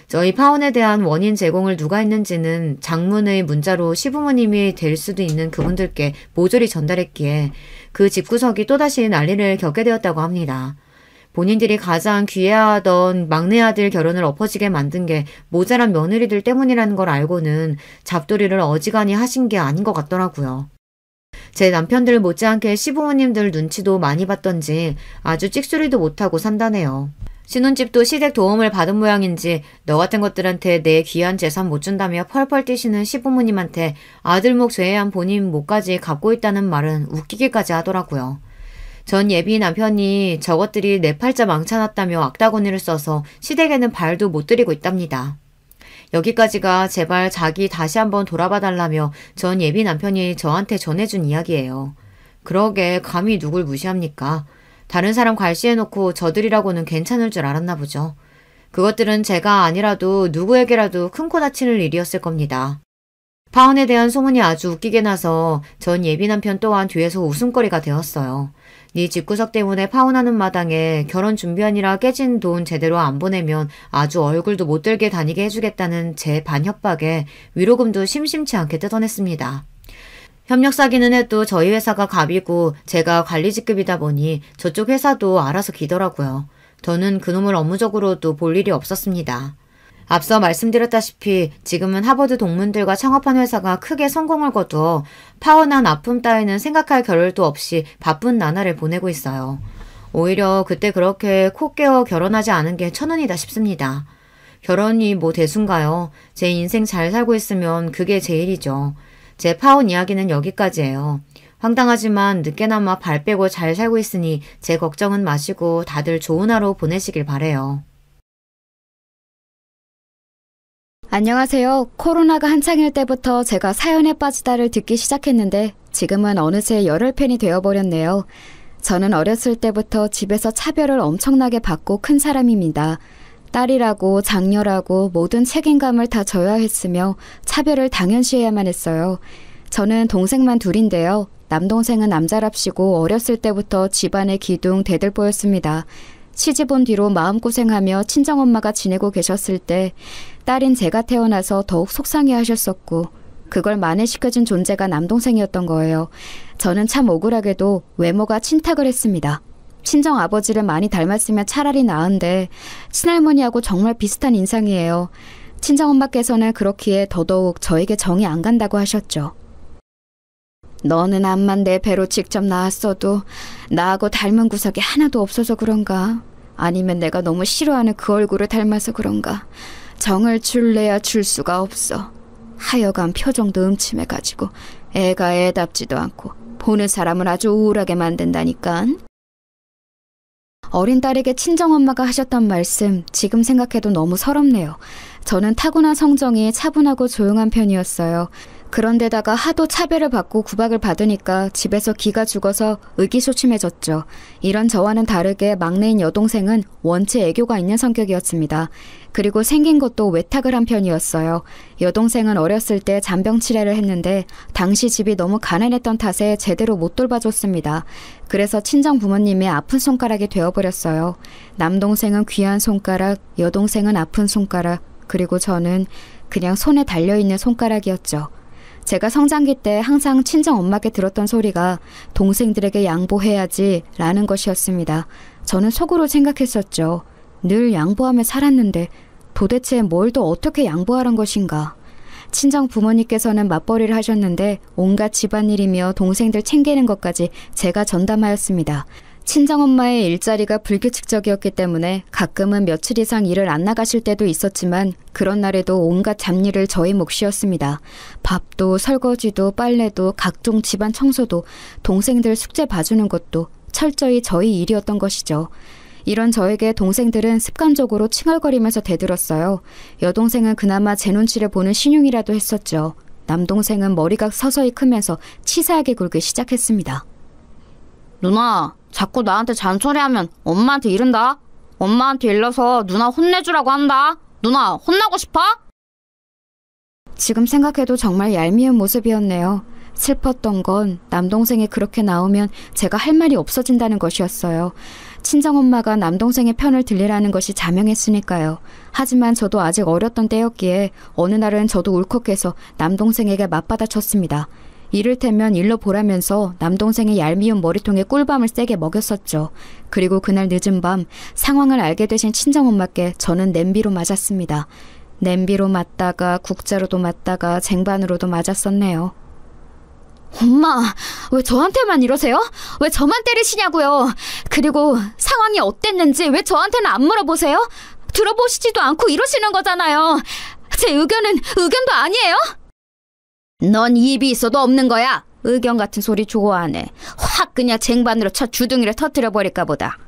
저희 파혼에 대한 원인 제공을 누가 했는지는 장문의 문자로 시부모님이 될 수도 있는 그분들께 모조리 전달했기에 그 집구석이 또다시 난리를 겪게 되었다고 합니다. 본인들이 가장 귀해하던 막내 아들 결혼을 엎어지게 만든 게 모자란 며느리들 때문이라는 걸 알고는 잡돌이를 어지간히 하신 게 아닌 것 같더라고요. 제 남편들 못지않게 시부모님들 눈치도 많이 봤던지 아주 찍소리도 못하고 산다네요. 신혼집도 시댁 도움을 받은 모양인지 너 같은 것들한테 내 귀한 재산 못 준다며 펄펄 뛰시는 시부모님한테 아들목 제외한 본인 목까지 갚고 있다는 말은 웃기기까지 하더라고요. 전 예비 남편이 저것들이 내 팔자 망쳐놨다며 악다구니를 써서 시댁에는 발도 못 들이고 있답니다. 여기까지가 제발 자기 다시 한번 돌아봐달라며 전 예비 남편이 저한테 전해준 이야기예요. 그러게 감히 누굴 무시합니까? 다른 사람 괄시해놓고 저들이라고는 괜찮을 줄 알았나 보죠. 그것들은 제가 아니라도 누구에게라도 큰 코 다칠 일이었을 겁니다. 파혼에 대한 소문이 아주 웃기게 나서 전 예비 남편 또한 뒤에서 웃음거리가 되었어요. 네 집구석 때문에 파혼하는 마당에 결혼 준비하느라 깨진 돈 제대로 안 보내면 아주 얼굴도 못 들게 다니게 해주겠다는 제 반협박에 위로금도 심심치 않게 뜯어냈습니다. 협력 사기는 해도 저희 회사가 갑이고 제가 관리직급이다 보니 저쪽 회사도 알아서 기더라고요. 저는 그놈을 업무적으로도 볼 일이 없었습니다. 앞서 말씀드렸다시피 지금은 하버드 동문들과 창업한 회사가 크게 성공을 거두어 파혼한 아픔 따위는 생각할 겨를도 없이 바쁜 나날을 보내고 있어요. 오히려 그때 그렇게 코 깨어 결혼하지 않은 게 천운이다 싶습니다. 결혼이 뭐 대수인가요? 제 인생 잘 살고 있으면 그게 제일이죠. 제 파혼 이야기는 여기까지예요. 황당하지만 늦게나마 발 빼고 잘 살고 있으니 제 걱정은 마시고 다들 좋은 하루 보내시길 바래요. 안녕하세요. 코로나가 한창일 때부터 제가 사연에 빠지다를 듣기 시작했는데 지금은 어느새 열혈 팬이 되어버렸네요. 저는 어렸을 때부터 집에서 차별을 엄청나게 받고 큰 사람입니다. 딸이라고 장녀라고 모든 책임감을 다 져야 했으며 차별을 당연시해야만 했어요. 저는 동생만 둘인데요. 남동생은 남자랍시고 어렸을 때부터 집안의 기둥 대들보였습니다. 시집 온 뒤로 마음고생하며 친정엄마가 지내고 계셨을 때 딸인 제가 태어나서 더욱 속상해하셨었고 그걸 만회시켜준 존재가 남동생이었던 거예요. 저는 참 억울하게도 외모가 친탁을 했습니다. 친정 아버지를 많이 닮았으면 차라리 나은데 친할머니하고 정말 비슷한 인상이에요. 친정엄마께서는 그렇기에 더더욱 저에게 정이 안 간다고 하셨죠. 너는 암만 내 배로 직접 낳았어도 나하고 닮은 구석이 하나도 없어서 그런가? 아니면 내가 너무 싫어하는 그 얼굴을 닮아서 그런가? 정을 줄래야 줄 수가 없어. 하여간 표정도 음침해가지고 애가 애답지도 않고 보는 사람을 아주 우울하게 만든다니깐. 어린 딸에게 친정엄마가 하셨던 말씀 지금 생각해도 너무 서럽네요. 저는 타고난 성정이 차분하고 조용한 편이었어요. 그런데다가 하도 차별을 받고 구박을 받으니까 집에서 기가 죽어서 의기소침해졌죠. 이런 저와는 다르게 막내인 여동생은 원체 애교가 있는 성격이었습니다. 그리고 생긴 것도 외탁을 한 편이었어요. 여동생은 어렸을 때 잔병 치레를 했는데 당시 집이 너무 가난했던 탓에 제대로 못 돌봐줬습니다. 그래서 친정 부모님의 아픈 손가락이 되어버렸어요. 남동생은 귀한 손가락, 여동생은 아픈 손가락, 그리고 저는 그냥 손에 달려있는 손가락이었죠. 제가 성장기 때 항상 친정 엄마께 들었던 소리가 동생들에게 양보해야지 라는 것이었습니다. 저는 속으로 생각했었죠. 늘 양보하며 살았는데 도대체 뭘 더 어떻게 양보하란 것인가. 친정 부모님께서는 맞벌이를 하셨는데 온갖 집안일이며 동생들 챙기는 것까지 제가 전담하였습니다. 친정엄마의 일자리가 불규칙적이었기 때문에 가끔은 며칠 이상 일을 안 나가실 때도 있었지만 그런 날에도 온갖 잡일을 저의 몫이었습니다. 밥도 설거지도 빨래도 각종 집안 청소도 동생들 숙제 봐주는 것도 철저히 저희 일이었던 것이죠. 이런 저에게 동생들은 습관적으로 칭얼거리면서 대들었어요. 여동생은 그나마 제 눈치를 보는 신용이라도 했었죠. 남동생은 머리가 서서히 크면서 치사하게 굴기 시작했습니다. 누나, 자꾸 나한테 잔소리하면 엄마한테 이른다. 엄마한테 일러서 누나 혼내주라고 한다. 누나, 혼나고 싶어? 지금 생각해도 정말 얄미운 모습이었네요. 슬펐던 건 남동생이 그렇게 나오면 제가 할 말이 없어진다는 것이었어요. 친정엄마가 남동생의 편을 들리라는 것이 자명했으니까요. 하지만 저도 아직 어렸던 때였기에 어느 날은 저도 울컥해서 남동생에게 맞받아쳤습니다. 이를테면 일러 보라면서 남동생의 얄미운 머리통에 꿀밤을 세게 먹였었죠. 그리고 그날 늦은 밤 상황을 알게 되신 친정엄마께 저는 냄비로 맞았습니다. 냄비로 맞다가 국자로도 맞다가 쟁반으로도 맞았었네요. 엄마, 왜 저한테만 이러세요? 왜 저만 때리시냐고요? 그리고 상황이 어땠는지 왜 저한테는 안 물어보세요? 들어보시지도 않고 이러시는 거잖아요. 제 의견은 의견도 아니에요? 넌 입이 있어도 없는 거야. 의견 같은 소리 좋아하네. 확 그냥 쟁반으로 쳐 주둥이를 터뜨려버릴까 보다.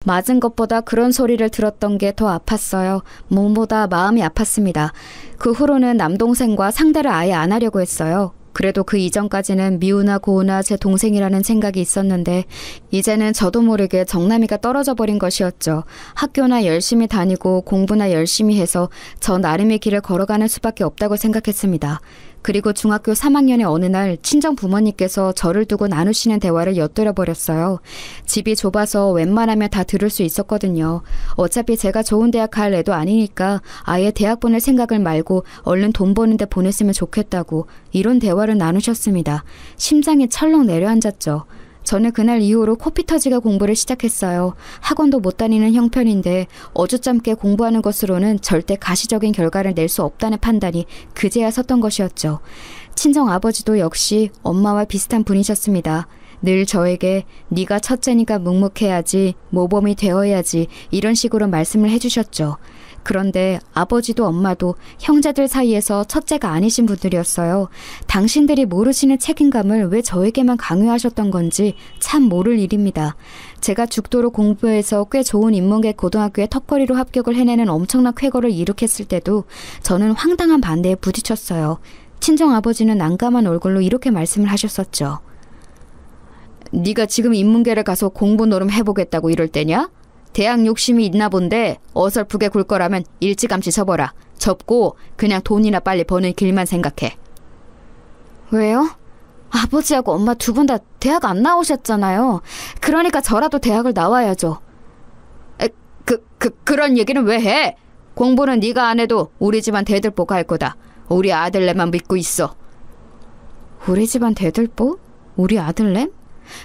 맞은 것보다 그런 소리를 들었던 게 더 아팠어요. 몸보다 마음이 아팠습니다. 그 후로는 남동생과 상대를 아예 안 하려고 했어요. 그래도 그 이전까지는 미우나 고우나 제 동생이라는 생각이 있었는데 이제는 저도 모르게 정남이가 떨어져 버린 것이었죠. 학교나 열심히 다니고 공부나 열심히 해서 저 나름의 길을 걸어가는 수밖에 없다고 생각했습니다. 그리고 중학교 3학년의 어느 날 친정 부모님께서 저를 두고 나누시는 대화를 엿들어 버렸어요. 집이 좁아서 웬만하면 다 들을 수 있었거든요. 어차피 제가 좋은 대학 갈 애도 아니니까 아예 대학 보낼 생각을 말고 얼른 돈 버는 데 보냈으면 좋겠다고 이런 대화를 나누셨습니다. 심장이 철렁 내려앉았죠. 저는 그날 이후로 코피 터지게 공부를 시작했어요. 학원도 못 다니는 형편인데 어주짬게 공부하는 것으로는 절대 가시적인 결과를 낼 수 없다는 판단이 그제야 섰던 것이었죠. 친정 아버지도 역시 엄마와 비슷한 분이셨습니다. 늘 저에게 네가 첫째니까 묵묵해야지, 모범이 되어야지 이런 식으로 말씀을 해주셨죠. 그런데 아버지도 엄마도 형제들 사이에서 첫째가 아니신 분들이었어요. 당신들이 모르시는 책임감을 왜 저에게만 강요하셨던 건지 참 모를 일입니다. 제가 죽도록 공부해서 꽤 좋은 인문계 고등학교에 턱걸이로 합격을 해내는 엄청난 쾌거를 이룩했을 때도 저는 황당한 반대에 부딪혔어요. 친정 아버지는 난감한 얼굴로 이렇게 말씀을 하셨었죠. 네가 지금 인문계를 가서 공부 노름 해보겠다고 이럴 때냐? 대학 욕심이 있나 본데 어설프게 굴 거라면 일찌감치 접어라. 접고 그냥 돈이나 빨리 버는 길만 생각해. 왜요? 아버지하고 엄마 두 분 다 대학 안 나오셨잖아요. 그러니까 저라도 대학을 나와야죠. 그런 얘기는 왜 해? 공부는 네가 안 해도 우리 집안 대들보 갈 거다. 우리 아들내만 믿고 있어. 우리 집안 대들보? 우리 아들냄?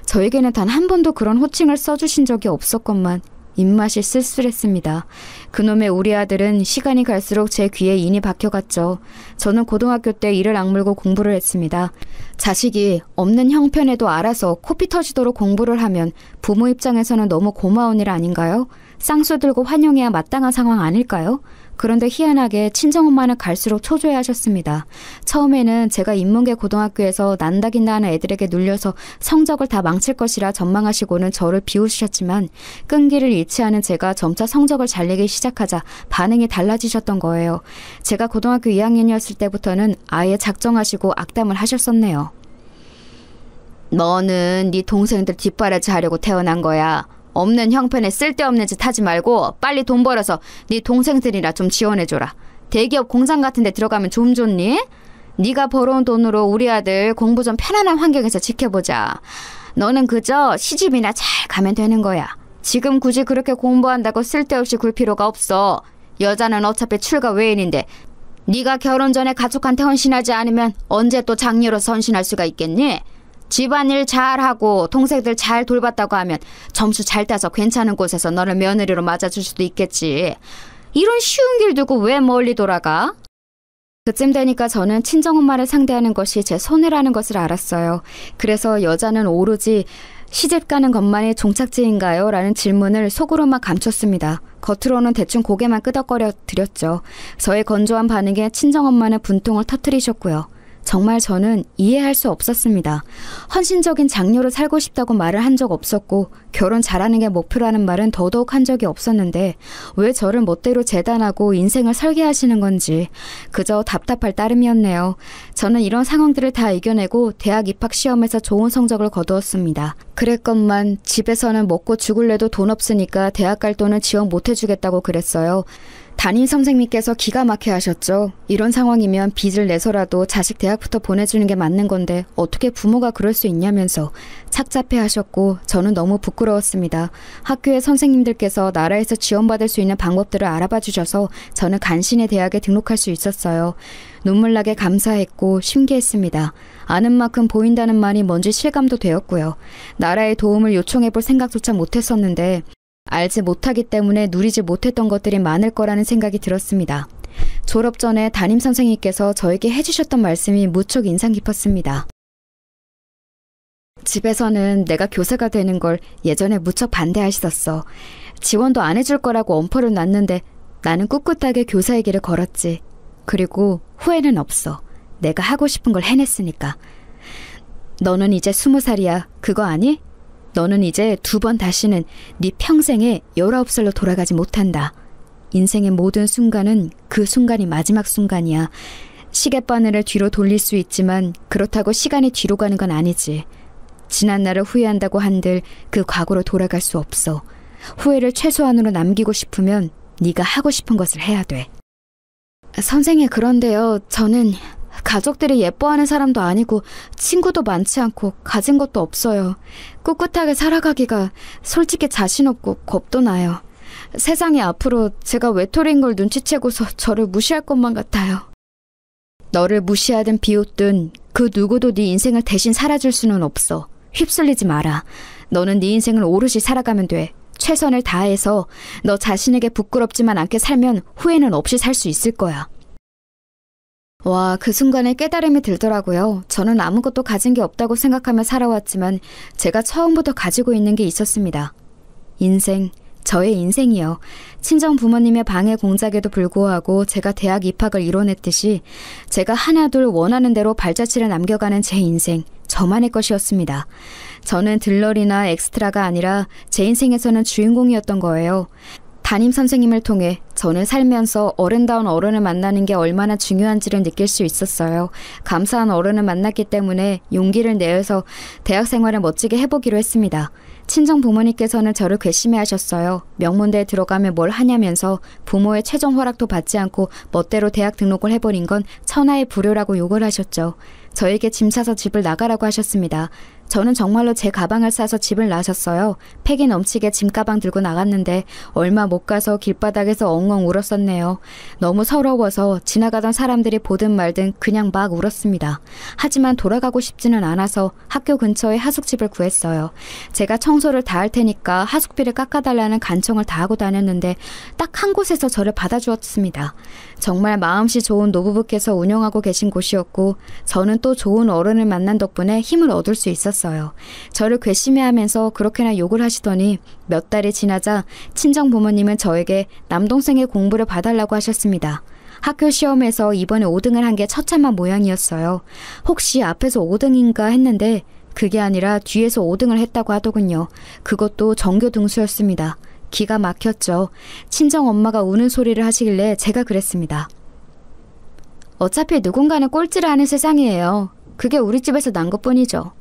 저에게는 단 한 번도 그런 호칭을 써주신 적이 없었건만 입맛이 쓸쓸했습니다. 그놈의 우리 아들은 시간이 갈수록 제 귀에 인이 박혀갔죠. 저는 고등학교 때 이를 악물고 공부를 했습니다. 자식이 없는 형편에도 알아서 코피 터지도록 공부를 하면 부모 입장에서는 너무 고마운 일 아닌가요? 쌍수 들고 환영해야 마땅한 상황 아닐까요? 그런데 희한하게 친정엄마는 갈수록 초조해하셨습니다. 처음에는 제가 인문계 고등학교에서 난다긴다 하는 애들에게 눌려서 성적을 다 망칠 것이라 전망하시고는 저를 비웃으셨지만 끈기를 잃지 않은 제가 점차 성적을 잘 내기 시작하자 반응이 달라지셨던 거예요. 제가 고등학교 2학년이었을 때부터는 아예 작정하시고 악담을 하셨었네요. 너는 네 동생들 뒷바라지 하려고 태어난 거야. 없는 형편에 쓸데없는 짓 하지 말고 빨리 돈 벌어서 네 동생들이나 좀 지원해줘라. 대기업 공장 같은 데 들어가면 좀 좋니? 네가 벌어온 돈으로 우리 아들 공부 좀 편안한 환경에서 지켜보자. 너는 그저 시집이나 잘 가면 되는 거야. 지금 굳이 그렇게 공부한다고 쓸데없이 굴 필요가 없어. 여자는 어차피 출가 외인인데 네가 결혼 전에 가족한테 헌신하지 않으면 언제 또 장녀로 헌신할 수가 있겠니? 집안일 잘하고 동생들 잘 돌봤다고 하면 점수 잘 따서 괜찮은 곳에서 너를 며느리로 맞아줄 수도 있겠지. 이런 쉬운 길 두고 왜 멀리 돌아가? 그쯤 되니까 저는 친정엄마를 상대하는 것이 제 손해라는 것을 알았어요. 그래서 여자는 오로지 시집 가는 것만이 종착지인가요? 라는 질문을 속으로만 감췄습니다. 겉으로는 대충 고개만 끄덕거려 드렸죠. 저의 건조한 반응에 친정엄마는 분통을 터뜨리셨고요. 정말 저는 이해할 수 없었습니다. 헌신적인 장녀로 살고 싶다고 말을 한 적 없었고 결혼 잘하는 게 목표라는 말은 더더욱 한 적이 없었는데 왜 저를 멋대로 재단하고 인생을 설계하시는 건지 그저 답답할 따름이었네요. 저는 이런 상황들을 다 이겨내고 대학 입학 시험에서 좋은 성적을 거두었습니다. 그랬건만 집에서는 먹고 죽을래도 돈 없으니까 대학 갈 돈은 지원 못 해주겠다고 그랬어요. 담임 선생님께서 기가 막혀 하셨죠. 이런 상황이면 빚을 내서라도 자식 대학부터 보내주는 게 맞는 건데 어떻게 부모가 그럴 수 있냐면서 착잡해 하셨고 저는 너무 부끄러웠습니다. 학교의 선생님들께서 나라에서 지원받을 수 있는 방법들을 알아봐 주셔서 저는 간신히 대학에 등록할 수 있었어요. 눈물나게 감사했고 신기했습니다. 아는 만큼 보인다는 말이 뭔지 실감도 되었고요. 나라의 도움을 요청해 볼 생각조차 못했었는데 알지 못하기 때문에 누리지 못했던 것들이 많을 거라는 생각이 들었습니다. 졸업 전에 담임 선생님께서 저에게 해주셨던 말씀이 무척 인상 깊었습니다. 집에서는 내가 교사가 되는 걸 예전에 무척 반대하셨어. 지원도 안 해줄 거라고 엄포를 놨는데 나는 꿋꿋하게 교사의 길을 걸었지. 그리고 후회는 없어. 내가 하고 싶은 걸 해냈으니까. 너는 이제 20살이야. 그거 아니? 너는 이제 2번 다시는 네 평생에 19살로 돌아가지 못한다. 인생의 모든 순간은 그 순간이 마지막 순간이야. 시계바늘을 뒤로 돌릴 수 있지만 그렇다고 시간이 뒤로 가는 건 아니지. 지난 날을 후회한다고 한들 그 과거로 돌아갈 수 없어. 후회를 최소한으로 남기고 싶으면 네가 하고 싶은 것을 해야 돼. 선생님, 그런데요. 저는 가족들이 예뻐하는 사람도 아니고 친구도 많지 않고 가진 것도 없어요. 꿋꿋하게 살아가기가 솔직히 자신 없고 겁도 나요. 세상이 앞으로 제가 외톨이인 걸 눈치채고서 저를 무시할 것만 같아요. 너를 무시하든 비웃든 그 누구도 네 인생을 대신 살아줄 수는 없어. 휩쓸리지 마라. 너는 네 인생을 오롯이 살아가면 돼. 최선을 다해서 너 자신에게 부끄럽지만 않게 살면 후회는 없이 살 수 있을 거야. 와, 그 순간에 깨달음이 들더라고요. 저는 아무것도 가진 게 없다고 생각하며 살아왔지만 제가 처음부터 가지고 있는 게 있었습니다. 인생, 저의 인생이요. 친정 부모님의 방해 공작에도 불구하고 제가 대학 입학을 이뤄냈듯이 제가 하나둘 원하는 대로 발자취를 남겨가는 제 인생, 저만의 것이었습니다. 저는 들러리나 엑스트라가 아니라 제 인생에서는 주인공이었던 거예요. 담임 선생님을 통해 저는 살면서 어른다운 어른을 만나는 게 얼마나 중요한지를 느낄 수 있었어요. 감사한 어른을 만났기 때문에 용기를 내어서 대학 생활을 멋지게 해보기로 했습니다. 친정 부모님께서는 저를 괘씸해 하셨어요. 명문대에 들어가면 뭘 하냐면서 부모의 최종 허락도 받지 않고 멋대로 대학 등록을 해버린 건 천하의 불효라고 욕을 하셨죠. 저에게 짐 싸서 집을 나가라고 하셨습니다. 저는 정말로 제 가방을 싸서 집을 나섰어요. 팩이 넘치게 짐가방 들고 나갔는데 얼마 못 가서 길바닥에서 엉엉 울었었네요. 너무 서러워서 지나가던 사람들이 보든 말든 그냥 막 울었습니다. 하지만 돌아가고 싶지는 않아서 학교 근처에 하숙집을 구했어요. 제가 청소를 다 할 테니까 하숙비를 깎아달라는 간청을 다 하고 다녔는데 딱 한 곳에서 저를 받아주었습니다. 정말 마음씨 좋은 노부부께서 운영하고 계신 곳이었고 저는 또 좋은 어른을 만난 덕분에 힘을 얻을 수 있었어요. 저를 괘씸해하면서 그렇게나 욕을 하시더니 몇 달이 지나자 친정 부모님은 저에게 남동생의 공부를 봐달라고 하셨습니다. 학교 시험에서 이번에 5등을 한 게 처참한 모양이었어요. 혹시 앞에서 5등인가 했는데 그게 아니라 뒤에서 5등을 했다고 하더군요. 그것도 전교 등수였습니다. 기가 막혔죠. 친정 엄마가 우는 소리를 하시길래 제가 그랬습니다. 어차피 누군가는 꼴찌를 하는 세상이에요. 그게 우리 집에서 난 것뿐이죠.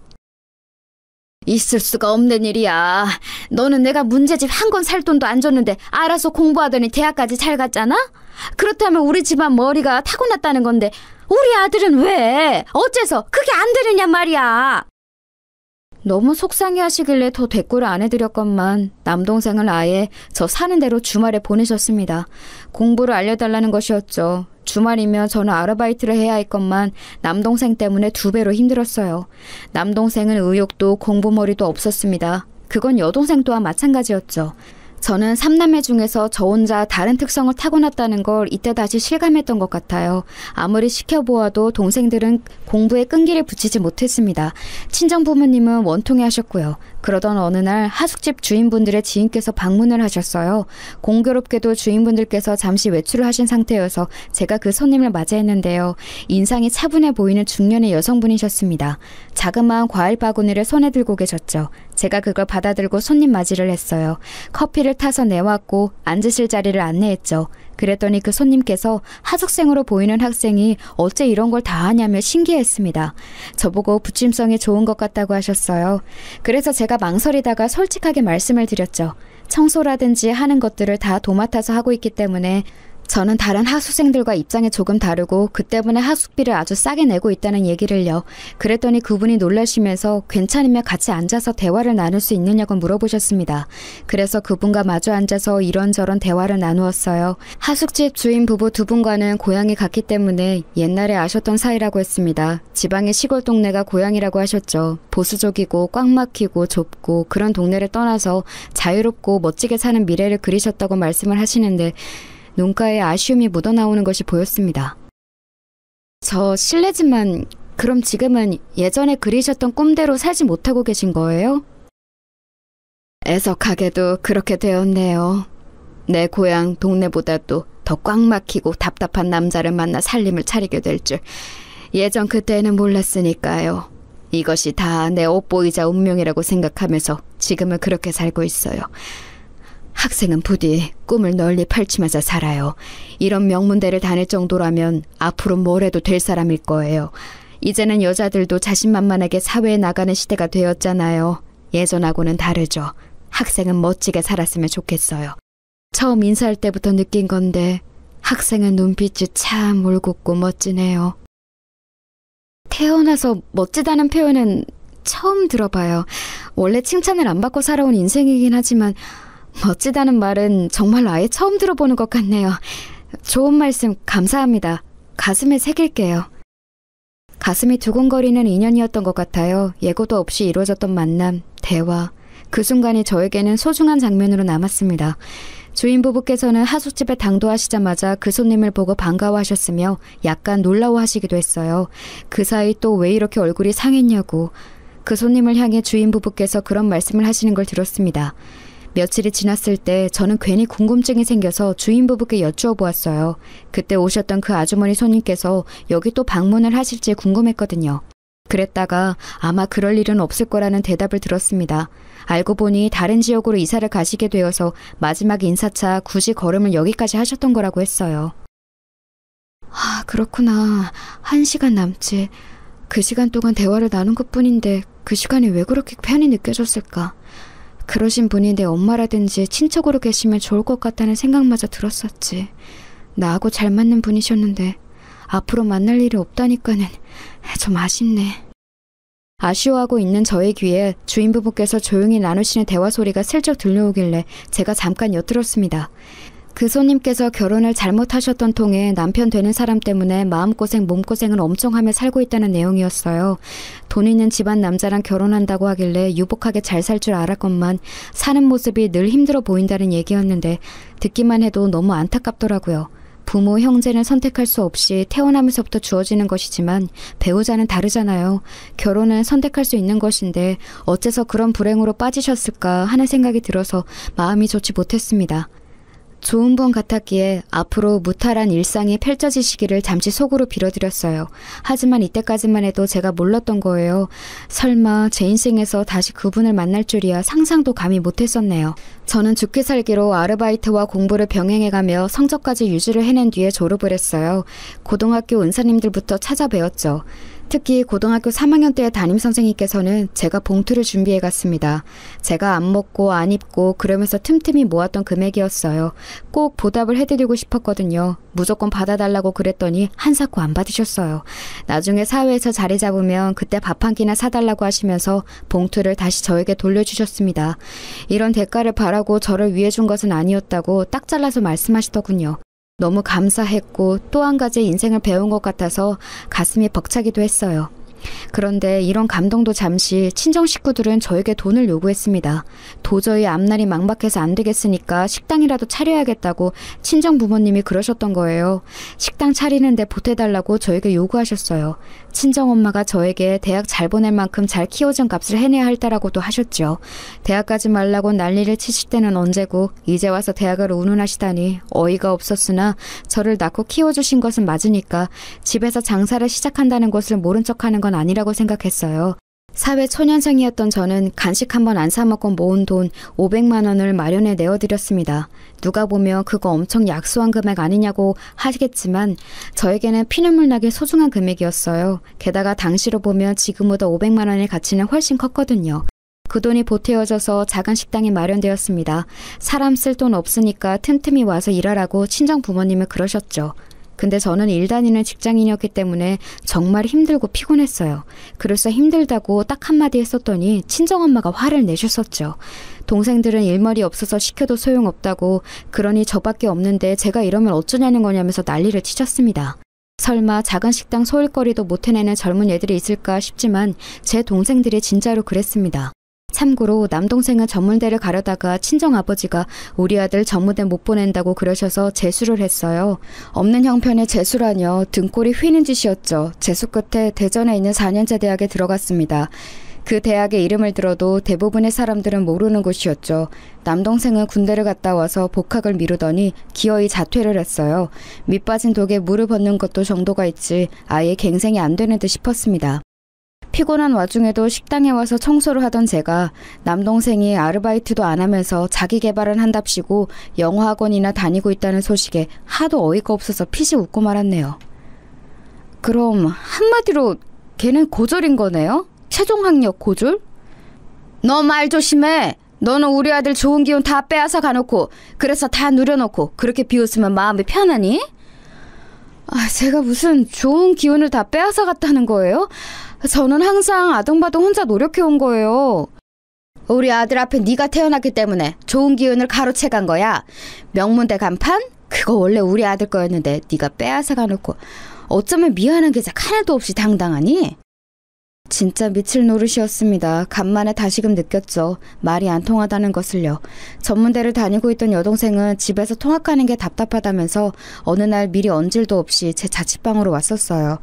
있을 수가 없는 일이야. 너는 내가 문제집 한 권 살 돈도 안 줬는데 알아서 공부하더니 대학까지 잘 갔잖아? 그렇다면 우리 집안 머리가 타고났다는 건데 우리 아들은 왜? 어째서 그게 안 되느냐 말이야. 너무 속상해 하시길래 더 대꾸를 안 해드렸건만 남동생을 아예 저 사는 대로 주말에 보내셨습니다. 공부를 알려달라는 것이었죠. 주말이면 저는 아르바이트를 해야 했건만 남동생 때문에 2배로 힘들었어요. 남동생은 의욕도 공부머리도 없었습니다. 그건 여동생 또한 마찬가지였죠. 저는 3남매 중에서 저 혼자 다른 특성을 타고났다는 걸 이때 다시 실감했던 것 같아요. 아무리 시켜보아도 동생들은 공부에 끈기를 붙이지 못했습니다. 친정 부모님은 원통해 하셨고요. 그러던 어느 날 하숙집 주인분들의 지인께서 방문을 하셨어요. 공교롭게도 주인분들께서 잠시 외출을 하신 상태여서 제가 그 손님을 맞이했는데요. 인상이 차분해 보이는 중년의 여성분이셨습니다. 자그마한 과일 바구니를 손에 들고 계셨죠. 제가 그걸 받아들고 손님 맞이를 했어요. 커피를 타서 내왔고 앉으실 자리를 안내했죠. 그랬더니 그 손님께서 하숙생으로 보이는 학생이 어째 이런 걸 다 하냐며 신기해했습니다. 저보고 부침성이 좋은 것 같다고 하셨어요. 그래서 제가 망설이다가 솔직하게 말씀을 드렸죠. 청소라든지 하는 것들을 다 도맡아서 하고 있기 때문에 저는 다른 하숙생들과 입장이 조금 다르고 그 때문에 하숙비를 아주 싸게 내고 있다는 얘기를요. 그랬더니 그분이 놀라시면서 괜찮으면 같이 앉아서 대화를 나눌 수 있느냐고 물어보셨습니다. 그래서 그분과 마주 앉아서 이런저런 대화를 나누었어요. 하숙집 주인 부부 2분과는 고향이 같기 때문에 옛날에 아셨던 사이라고 했습니다. 지방의 시골 동네가 고향이라고 하셨죠. 보수적이고 꽉 막히고 좁고 그런 동네를 떠나서 자유롭고 멋지게 사는 미래를 그리셨다고 말씀을 하시는데 눈가에 아쉬움이 묻어나오는 것이 보였습니다. 저 실례지만 그럼 지금은 예전에 그리셨던 꿈대로 살지 못하고 계신 거예요? 애석하게도 그렇게 되었네요. 내 고향 동네보다도 더 꽉 막히고 답답한 남자를 만나 살림을 차리게 될 줄 예전 그때는 몰랐으니까요. 이것이 다 내 업보이자 운명이라고 생각하면서 지금은 그렇게 살고 있어요. 학생은 부디 꿈을 널리 펼치면서 살아요. 이런 명문대를 다닐 정도라면 앞으로 뭘 해도 될 사람일 거예요. 이제는 여자들도 자신만만하게 사회에 나가는 시대가 되었잖아요. 예전하고는 다르죠. 학생은 멋지게 살았으면 좋겠어요. 처음 인사할 때부터 느낀 건데 학생은 눈빛이 참 올곧고 멋지네요. 태어나서 멋지다는 표현은 처음 들어봐요. 원래 칭찬을 안 받고 살아온 인생이긴 하지만 멋지다는 말은 정말 아예 처음 들어보는 것 같네요. 좋은 말씀 감사합니다. 가슴에 새길게요. 가슴이 두근거리는 인연이었던 것 같아요. 예고도 없이 이루어졌던 만남, 대화. 그 순간이 저에게는 소중한 장면으로 남았습니다. 주인 부부께서는 하숙집에 당도하시자마자 그 손님을 보고 반가워하셨으며 약간 놀라워하시기도 했어요. 그 사이 또 왜 이렇게 얼굴이 상했냐고. 그 손님을 향해 주인 부부께서 그런 말씀을 하시는 걸 들었습니다. 며칠이 지났을 때 저는 괜히 궁금증이 생겨서 주인 부부께 여쭈어 보았어요. 그때 오셨던 그 아주머니 손님께서 여기 또 방문을 하실지 궁금했거든요. 그랬다가 아마 그럴 일은 없을 거라는 대답을 들었습니다. 알고 보니 다른 지역으로 이사를 가시게 되어서 마지막 인사차 굳이 걸음을 여기까지 하셨던 거라고 했어요. 아, 그렇구나. 1시간 남짓. 그 시간 동안 대화를 나눈 것뿐인데 그 시간이 왜 그렇게 편히 느껴졌을까? 그러신 분이 내 엄마라든지 친척으로 계시면 좋을 것 같다는 생각마저 들었었지. 나하고 잘 맞는 분이셨는데 앞으로 만날 일이 없다니까는 좀 아쉽네. 아쉬워하고 있는 저의 귀에 주인부부께서 조용히 나누시는 대화 소리가 슬쩍 들려오길래 제가 잠깐 엿들었습니다. 그 손님께서 결혼을 잘못하셨던 통에 남편 되는 사람 때문에 마음고생 몸고생을 엄청 하며 살고 있다는 내용이었어요. 돈 있는 집안 남자랑 결혼한다고 하길래 유복하게 잘 살 줄 알았건만 사는 모습이 늘 힘들어 보인다는 얘기였는데 듣기만 해도 너무 안타깝더라고요. 부모, 형제는 선택할 수 없이 태어나면서부터 주어지는 것이지만 배우자는 다르잖아요. 결혼은 선택할 수 있는 것인데 어째서 그런 불행으로 빠지셨을까 하는 생각이 들어서 마음이 좋지 못했습니다. 좋은 분 같았기에 앞으로 무탈한 일상이 펼쳐지시기를 잠시 속으로 빌어드렸어요. 하지만 이때까지만 해도 제가 몰랐던 거예요. 설마 제 인생에서 다시 그분을 만날 줄이야 상상도 감히 못했었네요. 저는 죽기 살기로 아르바이트와 공부를 병행해가며 성적까지 유지를 해낸 뒤에 졸업을 했어요. 고등학교 은사님들부터 찾아뵈었죠. 특히 고등학교 3학년 때의 담임선생님께서는 제가 봉투를 준비해 갔습니다. 제가 안 먹고 안 입고 그러면서 틈틈이 모았던 금액이었어요. 꼭 보답을 해드리고 싶었거든요. 무조건 받아달라고 그랬더니 한사코 안 받으셨어요. 나중에 사회에서 자리 잡으면 그때 밥 한 끼나 사달라고 하시면서 봉투를 다시 저에게 돌려주셨습니다. 이런 대가를 바라고 저를 위해 준 것은 아니었다고 딱 잘라서 말씀하시더군요. 너무 감사했고 또 한 가지 인생을 배운 것 같아서 가슴이 벅차기도 했어요. 그런데 이런 감동도 잠시 친정 식구들은 저에게 돈을 요구했습니다. 도저히 앞날이 막막해서 안 되겠으니까 식당이라도 차려야겠다고 친정 부모님이 그러셨던 거예요. 식당 차리는데 보태달라고 저에게 요구하셨어요. 친정엄마가 저에게 대학 잘 보낼 만큼 잘 키워준 값을 해내야 할 때라고도 하셨죠. 대학 가지 말라고 난리를 치실 때는 언제고 이제 와서 대학을 운운하시다니 어이가 없었으나 저를 낳고 키워주신 것은 맞으니까 집에서 장사를 시작한다는 것을 모른 척하는 건 아니라고 생각했어요. 사회 초년생이었던 저는 간식 한 번 안 사먹고 모은 돈 500만 원을 마련해 내어드렸습니다. 누가 보면 그거 엄청 약소한 금액 아니냐고 하시겠지만 저에게는 피눈물 나게 소중한 금액이었어요. 게다가 당시로 보면 지금보다 500만 원의 가치는 훨씬 컸거든요. 그 돈이 보태어져서 작은 식당이 마련되었습니다. 사람 쓸 돈 없으니까 틈틈이 와서 일하라고 친정 부모님은 그러셨죠. 근데 저는 일 다니는 직장인이었기 때문에 정말 힘들고 피곤했어요. 그래서 힘들다고 딱 한마디 했었더니 친정엄마가 화를 내셨었죠. 동생들은 일머리 없어서 시켜도 소용없다고 그러니 저밖에 없는데 제가 이러면 어쩌냐는 거냐면서 난리를 치셨습니다. 설마 작은 식당 소일거리도 못 해내는 젊은 애들이 있을까 싶지만 제 동생들이 진짜로 그랬습니다. 참고로 남동생은 전문대를 가려다가 친정아버지가 우리 아들 전무대 못 보낸다고 그러셔서 재수를 했어요. 없는 형편에 재수라뇨. 등골이 휘는 짓이었죠. 재수 끝에 대전에 있는 4년제 대학에 들어갔습니다. 그 대학의 이름을 들어도 대부분의 사람들은 모르는 곳이었죠. 남동생은 군대를 갔다 와서 복학을 미루더니 기어이 자퇴를 했어요. 밑빠진 독에 물을 붓는 것도 정도가 있지 아예 갱생이 안 되는 듯 싶었습니다. 피곤한 와중에도 식당에 와서 청소를 하던 제가 남동생이 아르바이트도 안 하면서 자기 개발을 한답시고 영어학원이나 다니고 있다는 소식에 하도 어이가 없어서 피식 웃고 말았네요. 그럼 한마디로 걔는 고졸인 거네요? 최종 학력 고졸? 너 말 조심해. 너는 우리 아들 좋은 기운 다 빼앗아 가놓고 그래서 다 누려놓고 그렇게 비웃으면 마음이 편하니? 제가 무슨 좋은 기운을 다 빼앗아 갔다는 거예요? 저는 항상 아등바등 혼자 노력해온 거예요. 우리 아들 앞에 네가 태어났기 때문에 좋은 기운을 가로채 간 거야. 명문대 간판? 그거 원래 우리 아들 거였는데 네가 빼앗아 가놓고 어쩌면 미안한 게 하나도 없이 당당하니? 진짜 미칠 노릇이었습니다. 간만에 다시금 느꼈죠. 말이 안 통하다는 것을요. 전문대를 다니고 있던 여동생은 집에서 통학하는 게 답답하다면서 어느 날 미리 언질도 없이 제 자취방으로 왔었어요.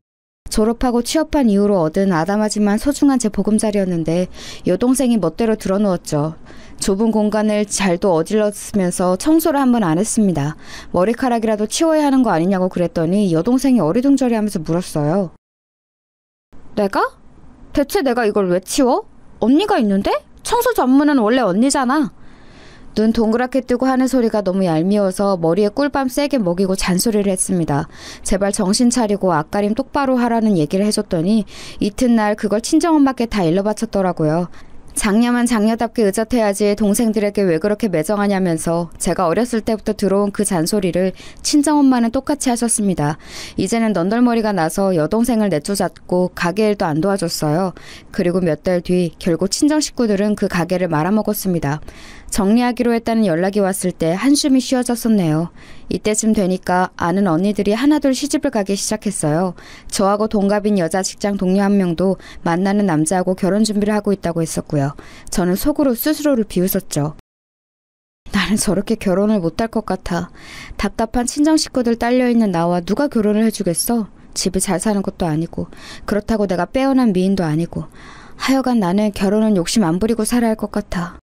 졸업하고 취업한 이후로 얻은 아담하지만 소중한 제 보금자리였는데 여동생이 멋대로 들어누웠죠. 좁은 공간을 잘도 어질렀으면서 청소를 한 번 안 했습니다. 머리카락이라도 치워야 하는 거 아니냐고 그랬더니 여동생이 어리둥절해하면서 물었어요. 내가? 대체 내가 이걸 왜 치워? 언니가 있는데? 청소 전문은 원래 언니잖아. 눈 동그랗게 뜨고 하는 소리가 너무 얄미워서 머리에 꿀밤 세게 먹이고 잔소리를 했습니다. 제발 정신 차리고 앞가림 똑바로 하라는 얘기를 해줬더니 이튿날 그걸 친정엄마께 다 일러바쳤더라고요. 장녀만 장녀답게 의젓해야지 동생들에게 왜 그렇게 매정하냐면서 제가 어렸을 때부터 들어온 그 잔소리를 친정엄마는 똑같이 하셨습니다. 이제는 넌덜머리가 나서 여동생을 내쫓았고 가게 일도 안 도와줬어요. 그리고 몇 달 뒤 결국 친정 식구들은 그 가게를 말아먹었습니다. 정리하기로 했다는 연락이 왔을 때 한숨이 쉬어졌었네요. 이때쯤 되니까 아는 언니들이 하나둘 시집을 가기 시작했어요. 저하고 동갑인 여자 직장 동료 한 명도 만나는 남자하고 결혼 준비를 하고 있다고 했었고요. 저는 속으로 스스로를 비웃었죠. 나는 저렇게 결혼을 못할 것 같아. 답답한 친정 식구들 딸려있는 나와 누가 결혼을 해주겠어? 집이 잘 사는 것도 아니고 그렇다고 내가 빼어난 미인도 아니고 하여간 나는 결혼은 욕심 안 부리고 살아야 할 것 같아.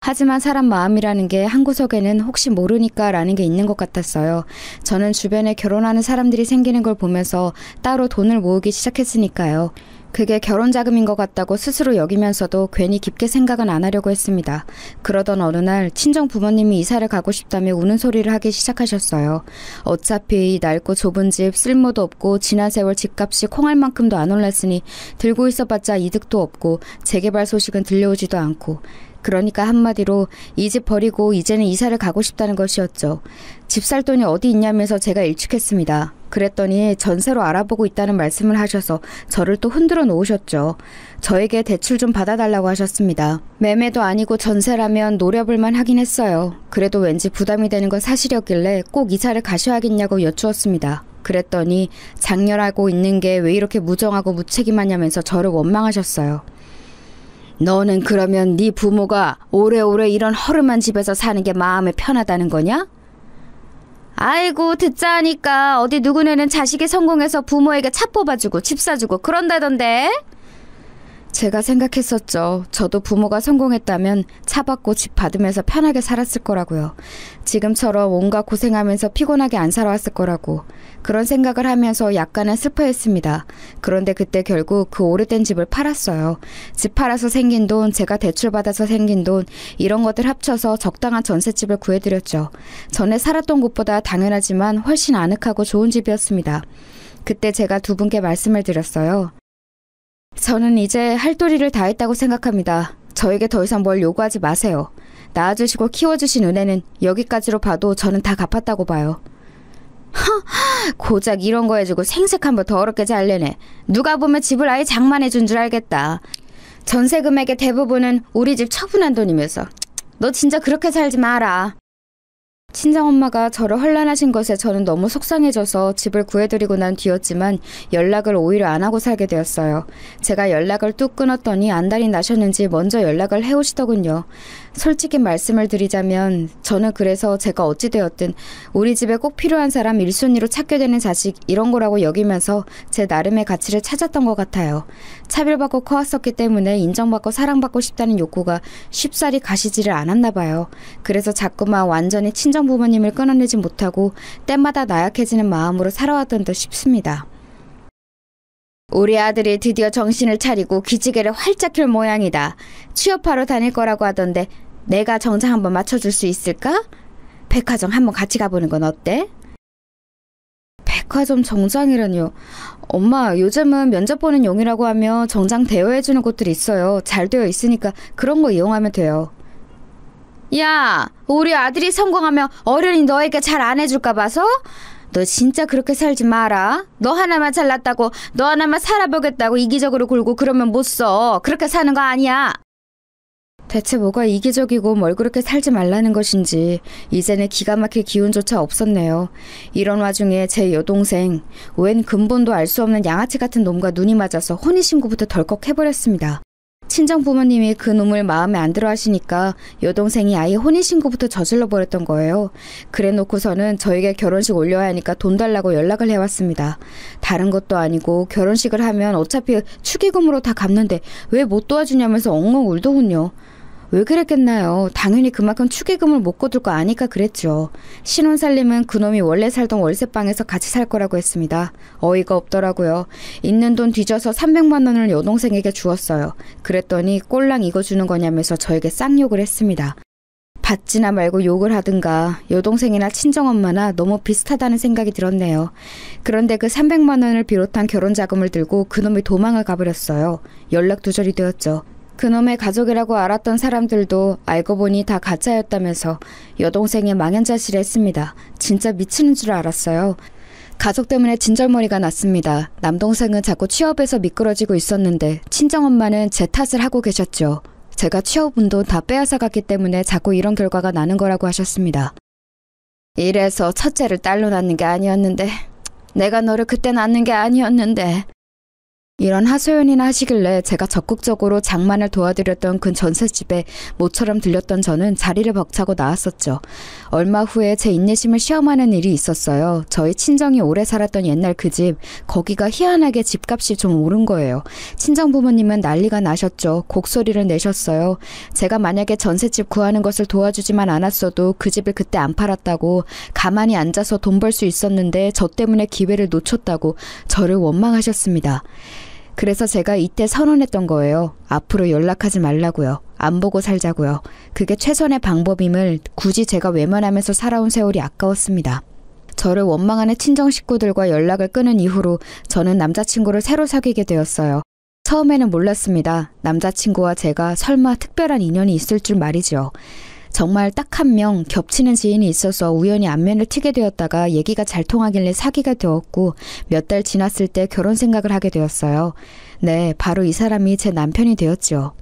하지만 사람 마음이라는 게 한구석에는 혹시 모르니까 라는 게 있는 것 같았어요. 저는 주변에 결혼하는 사람들이 생기는 걸 보면서 따로 돈을 모으기 시작했으니까요. 그게 결혼 자금인 것 같다고 스스로 여기면서도 괜히 깊게 생각은 안 하려고 했습니다. 그러던 어느 날 친정 부모님이 이사를 가고 싶다며 우는 소리를 하기 시작하셨어요. 어차피 이 낡고 좁은 집 쓸모도 없고 지난 세월 집값이 콩알만큼도 안 올랐으니 들고 있어봤자 이득도 없고 재개발 소식은 들려오지도 않고 그러니까 한마디로 이 집 버리고 이제는 이사를 가고 싶다는 것이었죠. 집 살 돈이 어디 있냐면서 제가 일축했습니다. 그랬더니 전세로 알아보고 있다는 말씀을 하셔서 저를 또 흔들어 놓으셨죠. 저에게 대출 좀 받아달라고 하셨습니다. 매매도 아니고 전세라면 노려볼만 하긴 했어요. 그래도 왠지 부담이 되는 건 사실이었길래 꼭 이사를 가셔야겠냐고 여쭈었습니다. 그랬더니 장렬하고 있는 게 왜 이렇게 무정하고 무책임하냐면서 저를 원망하셨어요. 너는 그러면 네 부모가 오래오래 이런 허름한 집에서 사는 게 마음에 편하다는 거냐? 아이고 듣자 하니까 어디 누구네는 자식이 성공해서 부모에게 차 뽑아주고 집 사주고 그런다던데? 제가 생각했었죠. 저도 부모가 성공했다면 차 받고 집 받으면서 편하게 살았을 거라고요. 지금처럼 온갖 고생하면서 피곤하게 안 살아왔을 거라고. 그런 생각을 하면서 약간은 슬퍼했습니다. 그런데 그때 결국 그 오래된 집을 팔았어요. 집 팔아서 생긴 돈, 제가 대출받아서 생긴 돈, 이런 것들 합쳐서 적당한 전셋집을 구해드렸죠. 전에 살았던 곳보다 당연하지만 훨씬 아늑하고 좋은 집이었습니다. 그때 제가 두 분께 말씀을 드렸어요. 저는 이제 할 도리를 다 했다고 생각합니다. 저에게 더 이상 뭘 요구하지 마세요. 낳아주시고 키워주신 은혜는 여기까지로 봐도 저는 다 갚았다고 봐요. 고작 이런 거 해주고 생색한번 더럽게 잘 내네. 누가 보면 집을 아예 장만해준 줄 알겠다. 전세 금액의 대부분은 우리 집 처분한 돈이면서. 너 진짜 그렇게 살지 마라. 친정엄마가 저를 혼란하신 것에 저는 너무 속상해져서 집을 구해드리고 난 뒤였지만 연락을 오히려 안 하고 살게 되었어요. 제가 연락을 뚝 끊었더니 안달이 나셨는지 먼저 연락을 해오시더군요. 솔직히 말씀을 드리자면 저는 그래서 제가 어찌되었든 우리 집에 꼭 필요한 사람 1순위로 찾게 되는 자식 이런 거라고 여기면서 제 나름의 가치를 찾았던 것 같아요. 차별받고 커왔었기 때문에 인정받고 사랑받고 싶다는 욕구가 쉽사리 가시지를 않았나 봐요. 그래서 자꾸만 완전히 친정 부모님을 끊어내지 못하고 때마다 나약해지는 마음으로 살아왔던 듯 싶습니다. 우리 아들이 드디어 정신을 차리고 기지개를 활짝 켤 모양이다. 취업하러 다닐 거라고 하던데 내가 정장 한번 맞춰줄 수 있을까? 백화점 한번 같이 가보는 건 어때? 백화점 정장이라뇨. 엄마, 요즘은 면접 보는 용이라고 하며 정장 대여해주는 곳들이 있어요. 잘 되어 있으니까 그런 거 이용하면 돼요. 야, 우리 아들이 성공하면 어른이 너에게 잘 안 해줄까 봐서? 너 진짜 그렇게 살지 마라. 너 하나만 잘났다고 너 하나만 살아보겠다고 이기적으로 굴고 그러면 못 써. 그렇게 사는 거 아니야. 대체 뭐가 이기적이고 뭘 그렇게 살지 말라는 것인지 이제는 기가 막힐 기운조차 없었네요. 이런 와중에 제 여동생, 웬 근본도 알 수 없는 양아치 같은 놈과 눈이 맞아서 혼인신고부터 덜컥 해버렸습니다. 친정 부모님이 그 놈을 마음에 안 들어 하시니까 여동생이 아예 혼인신고부터 저질러 버렸던 거예요. 그래 놓고서는 저에게 결혼식 올려야 하니까 돈 달라고 연락을 해왔습니다. 다른 것도 아니고 결혼식을 하면 어차피 축의금으로 다 갚는데 왜 못 도와주냐면서 엉엉 울더군요. 왜 그랬겠나요? 당연히 그만큼 축의금을 못 거둘 거 아니까 그랬죠. 신혼살림은 그놈이 원래 살던 월세방에서 같이 살 거라고 했습니다. 어이가 없더라고요. 있는 돈 뒤져서 300만 원을 여동생에게 주었어요. 그랬더니 꼴랑 이거 주는 거냐면서 저에게 쌍욕을 했습니다. 받지나 말고 욕을 하든가 여동생이나 친정엄마나 너무 비슷하다는 생각이 들었네요. 그런데 그 300만 원을 비롯한 결혼자금을 들고 그놈이 도망을 가버렸어요. 연락두절이 되었죠. 그놈의 가족이라고 알았던 사람들도 알고 보니 다 가짜였다면서 여동생이 망연자실했습니다. 진짜 미치는 줄 알았어요. 가족 때문에 진절머리가 났습니다. 남동생은 자꾸 취업에서 미끄러지고 있었는데 친정엄마는 제 탓을 하고 계셨죠. 제가 취업운 돈 다 빼앗아갔기 때문에 자꾸 이런 결과가 나는 거라고 하셨습니다. 이래서 첫째를 딸로 낳는 게 아니었는데, 내가 너를 그때 낳는 게 아니었는데, 이런 하소연이나 하시길래 제가 적극적으로 장만을 도와드렸던 그 전셋집에 모처럼 들렸던 저는 자리를 벅차고 나왔었죠. 얼마 후에 제 인내심을 시험하는 일이 있었어요. 저희 친정이 오래 살았던 옛날 그 집, 거기가 희한하게 집값이 좀 오른 거예요. 친정 부모님은 난리가 나셨죠. 곡소리를 내셨어요. 제가 만약에 전셋집 구하는 것을 도와주지만 않았어도 그 집을 그때 안 팔았다고, 가만히 앉아서 돈 벌 수 있었는데 저 때문에 기회를 놓쳤다고 저를 원망하셨습니다. 그래서 제가 이때 선언했던 거예요. 앞으로 연락하지 말라고요. 안 보고 살자고요. 그게 최선의 방법임을 굳이 제가 외면하면서 살아온 세월이 아까웠습니다. 저를 원망하는 친정 식구들과 연락을 끊은 이후로 저는 남자친구를 새로 사귀게 되었어요. 처음에는 몰랐습니다. 남자친구와 제가 설마 특별한 인연이 있을 줄 말이죠. 정말 딱 한 명 겹치는 지인이 있어서 우연히 안면을 트게 되었다가 얘기가 잘 통하길래 사귀게 되었고 몇 달 지났을 때 결혼 생각을 하게 되었어요. 네, 바로 이 사람이 제 남편이 되었죠.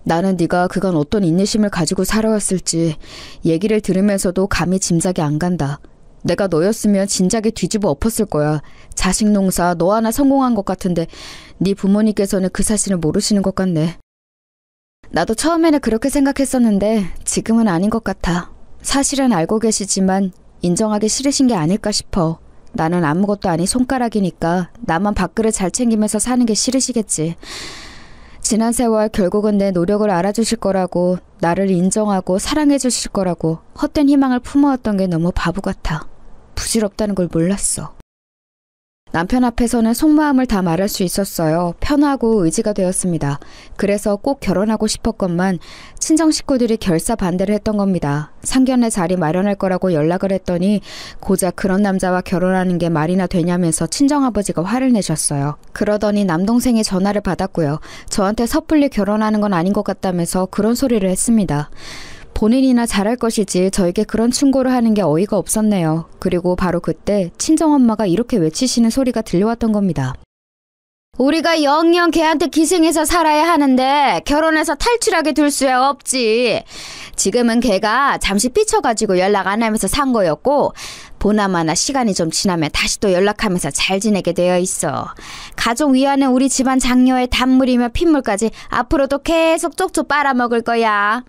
나는 네가 그간 어떤 인내심을 가지고 살아왔을지 얘기를 들으면서도 감히 짐작이 안 간다. 내가 너였으면 진작에 뒤집어 엎었을 거야. 자식 농사 너 하나 성공한 것 같은데 네 부모님께서는 그 사실을 모르시는 것 같네. 나도 처음에는 그렇게 생각했었는데 지금은 아닌 것 같아. 사실은 알고 계시지만 인정하기 싫으신 게 아닐까 싶어. 나는 아무것도 아닌 손가락이니까 나만 밥그릇 잘 챙기면서 사는 게 싫으시겠지. 지난 세월 결국은 내 노력을 알아주실 거라고, 나를 인정하고 사랑해 주실 거라고 헛된 희망을 품어왔던 게 너무 바보 같아. 부질없다는 걸 몰랐어. 남편 앞에서는 속마음을 다 말할 수 있었어요. 편하고 의지가 되었습니다. 그래서 꼭 결혼하고 싶었건만 친정 식구들이 결사 반대를 했던 겁니다. 상견례 자리 마련할 거라고 연락을 했더니 고작 그런 남자와 결혼하는 게 말이나 되냐면서 친정아버지가 화를 내셨어요. 그러더니 남동생이 전화를 받았고요. 저한테 섣불리 결혼하는 건 아닌 것 같다면서 그런 소리를 했습니다. 본인이나 잘할 것이지 저에게 그런 충고를 하는 게 어이가 없었네요. 그리고 바로 그때 친정엄마가 이렇게 외치시는 소리가 들려왔던 겁니다. 우리가 영영 걔한테 기생해서 살아야 하는데 결혼해서 탈출하게 둘 수 없지. 지금은 걔가 잠시 삐쳐가지고 연락 안 하면서 산 거였고 보나마나 시간이 좀 지나면 다시 또 연락하면서 잘 지내게 되어 있어. 가족 위안은 우리 집안 장녀의 단물이며 핏물까지 앞으로도 계속 쪽쪽 빨아먹을 거야.